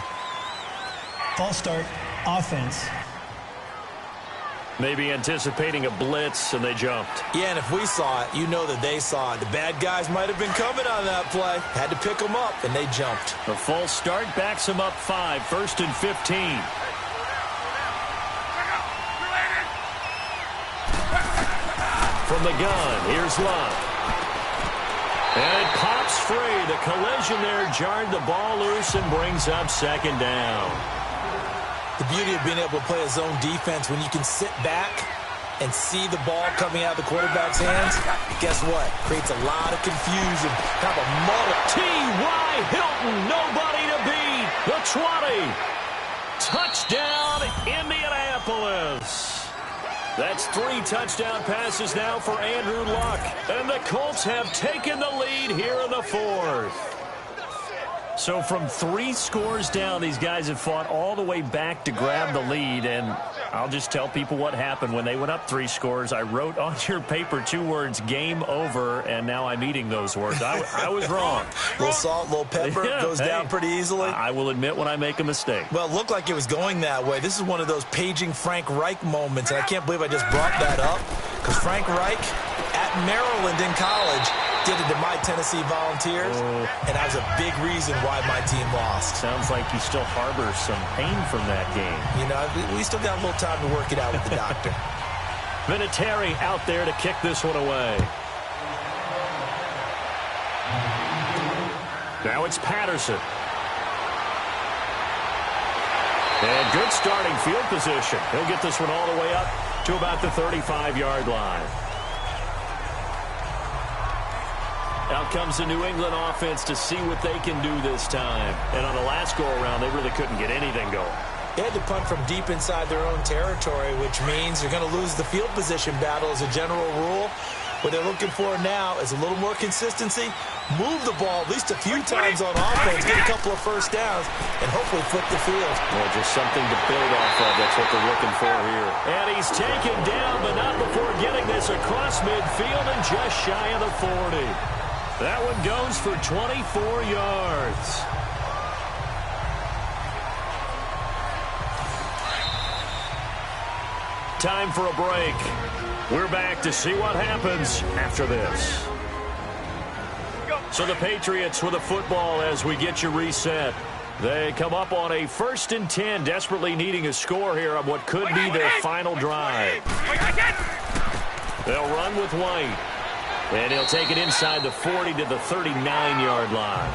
False start, offense. Maybe anticipating a blitz, and they jumped. Yeah, and if we saw it, you know that they saw it. The bad guys might have been coming on that play. Had to pick them up, and they jumped. The false start backs them up 5, 1st and 15. From the gun, here's Luck. And it pops free. The collision there jarred the ball loose and brings up 2nd down. The beauty of being able to play a zone defense when you can sit back and see the ball coming out of the quarterback's hands, guess what? Creates a lot of confusion. Kind of a muddle. T.Y. Hilton, nobody to beat. The 20. Touchdown, Indianapolis. That's 3 touchdown passes now for Andrew Luck. And the Colts have taken the lead here in the 4th. So from 3 scores down, these guys have fought all the way back to grab the lead. And I'll just tell people what happened when they went up 3 scores. I wrote on your paper 2 words, game over, and now I'm eating those words. I was wrong. A little salt, a little pepper, goes down pretty easily. I will admit when I make a mistake. Well, it looked like it was going that way. This is one of those paging Frank Reich moments, and I can't believe I just brought that up, because Frank Reich at Maryland in college did it to my Tennessee Volunteers, and that was a big reason why my team lost. Sounds like you still harbor some pain from that game. You know, we still got a little time to work it out with the doctor. Vinatieri out there to kick this one away. Now it's Patterson. And good starting field position. He'll get this one all the way up to about the 35-yard line. Out comes the New England offense to see what they can do this time. And on the last go-around, they really couldn't get anything going. They had to punt from deep inside their own territory, which means they're going to lose the field position battle as a general rule. What they're looking for now is a little more consistency, move the ball at least a few times on offense, get a couple of first downs, and hopefully flip the field. Well, just something to build off of. That's what they're looking for here. And he's taken down, but not before getting this across midfield and just shy of the 40. That one goes for 24 yards. Time for a break. We're back to see what happens after this. So the Patriots with a football as we get you reset. They come up on a 1st and 10, desperately needing a score here on what could be their final drive. They'll run with White. And he'll take it inside the 40 to the 39-yard line.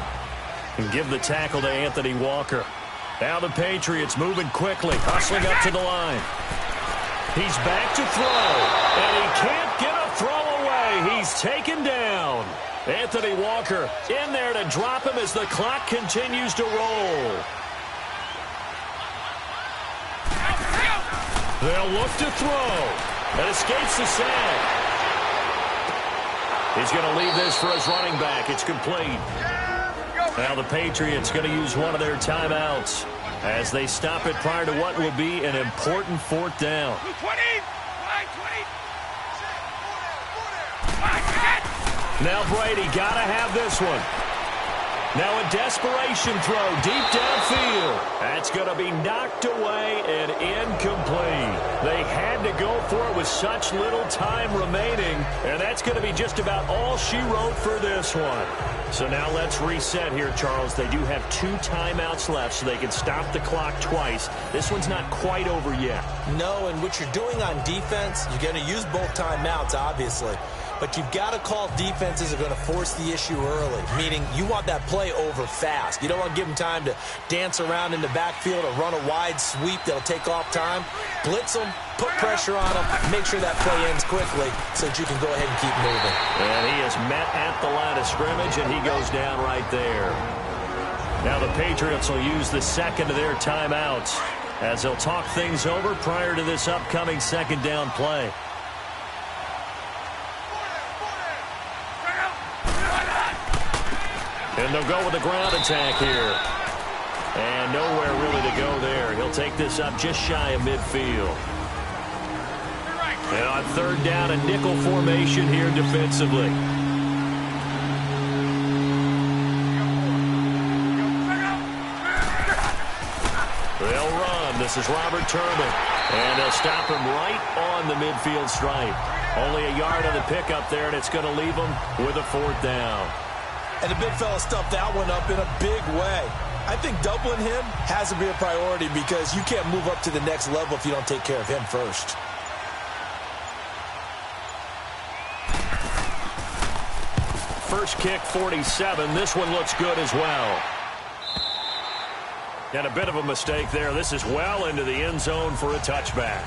And give the tackle to Anthony Walker. Now the Patriots moving quickly, hustling up to the line. He's back to throw, and he can't get a throw away. He's taken down. Anthony Walker in there to drop him as the clock continues to roll. They'll look to throw. And escapes the sack. He's going to leave this for his running back. It's complete. Now the Patriots going to use one of their timeouts as they stop it prior to what will be an important 4th down. Now Brady got to have this one. Now a desperation throw deep downfield. That's going to be knocked away and incomplete. They had to go for it with such little time remaining, and that's going to be just about all she wrote for this one. So now let's reset here, Charles. They do have 2 timeouts left, so they can stop the clock twice. This one's not quite over yet. No, and what you're doing on defense, you're going to use both timeouts, obviously. But you've got to call defenses are going to force the issue early, meaning you want that play over fast. You don't want to give them time to dance around in the backfield or run a wide sweep that'll take off time. Blitz them, put pressure on them, make sure that play ends quickly so that you can go ahead and keep moving. And he is met at the line of scrimmage, and he goes down right there. Now the Patriots will use the second of their timeouts as they'll talk things over prior to this upcoming 2nd down play. And they'll go with the ground attack here. And nowhere really to go there. He'll take this up just shy of midfield. And on 3rd down, a nickel formation here defensively. They'll run. This is Robert Turbin. And they'll stop him right on the midfield stripe. Only a yard on the pickup there, and it's going to leave him with a 4th down. And the big fella stuffed that one up in a big way. I think doubling him has to be a priority because you can't move up to the next level if you don't take care of him first. First kick, 47. This one looks good as well. And a bit of a mistake there. This is well into the end zone for a touchback.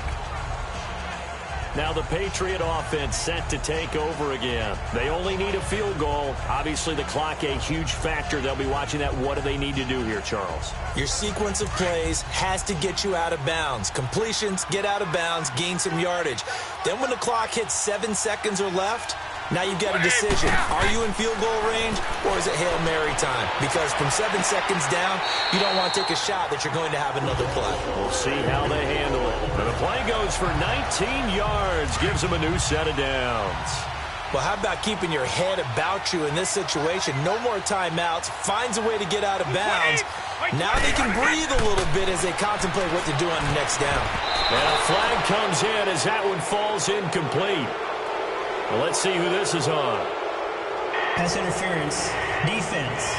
Now the Patriot offense set to take over again. They only need a field goal. Obviously the clock a huge factor. They'll be watching that. What do they need to do here, Charles? Your sequence of plays has to get you out of bounds. Completions, get out of bounds, gain some yardage. Then when the clock hits 7 seconds or left, now you've got a decision. Are you in field goal range or is it Hail Mary time? Because from 7 seconds down, you don't want to take a shot that you're going to have another play. We'll see how they handle it. And the play goes for 19 yards, gives them a new set of downs. Well, how about keeping your head about you in this situation? No more timeouts. Finds a way to get out of bounds. Now they can breathe a little bit as they contemplate what to do on the next down. And a flag comes in as that one falls incomplete. Well, let's see who this is on. Pass interference. Defense.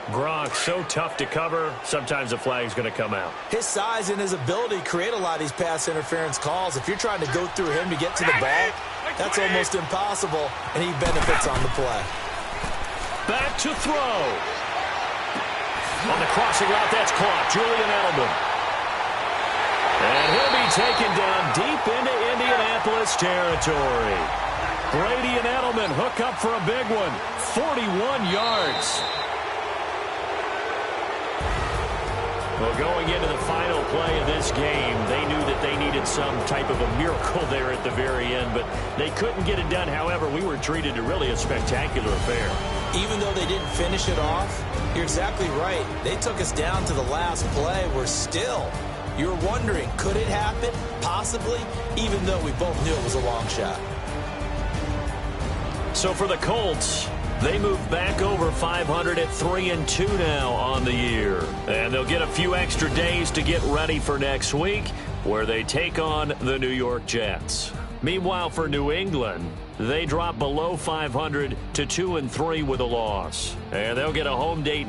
Gronk, so tough to cover. Sometimes the flag's going to come out. His size and his ability create a lot of these pass interference calls. If you're trying to go through him to get to the ball, that's almost impossible, and he benefits on the play. Back to throw. On the crossing route, that's caught. Julian Edelman. And he'll be taken down deep into Indianapolis territory. Brady and Edelman hook up for a big one. 41 yards. Well, going into the final play of this game, they knew that they needed some type of a miracle there at the very end, but they couldn't get it done. However, we were treated to really a spectacular affair. Even though they didn't finish it off, you're exactly right. They took us down to the last play. We're still, you're wondering, could it happen? Possibly, even though we both knew it was a long shot. So for the Colts, they move back over 500 at 3-2 now on the year. And they'll get a few extra days to get ready for next week, where they take on the New York Jets. Meanwhile, for New England, they drop below 500 to 2-3 with a loss. And they'll get a home date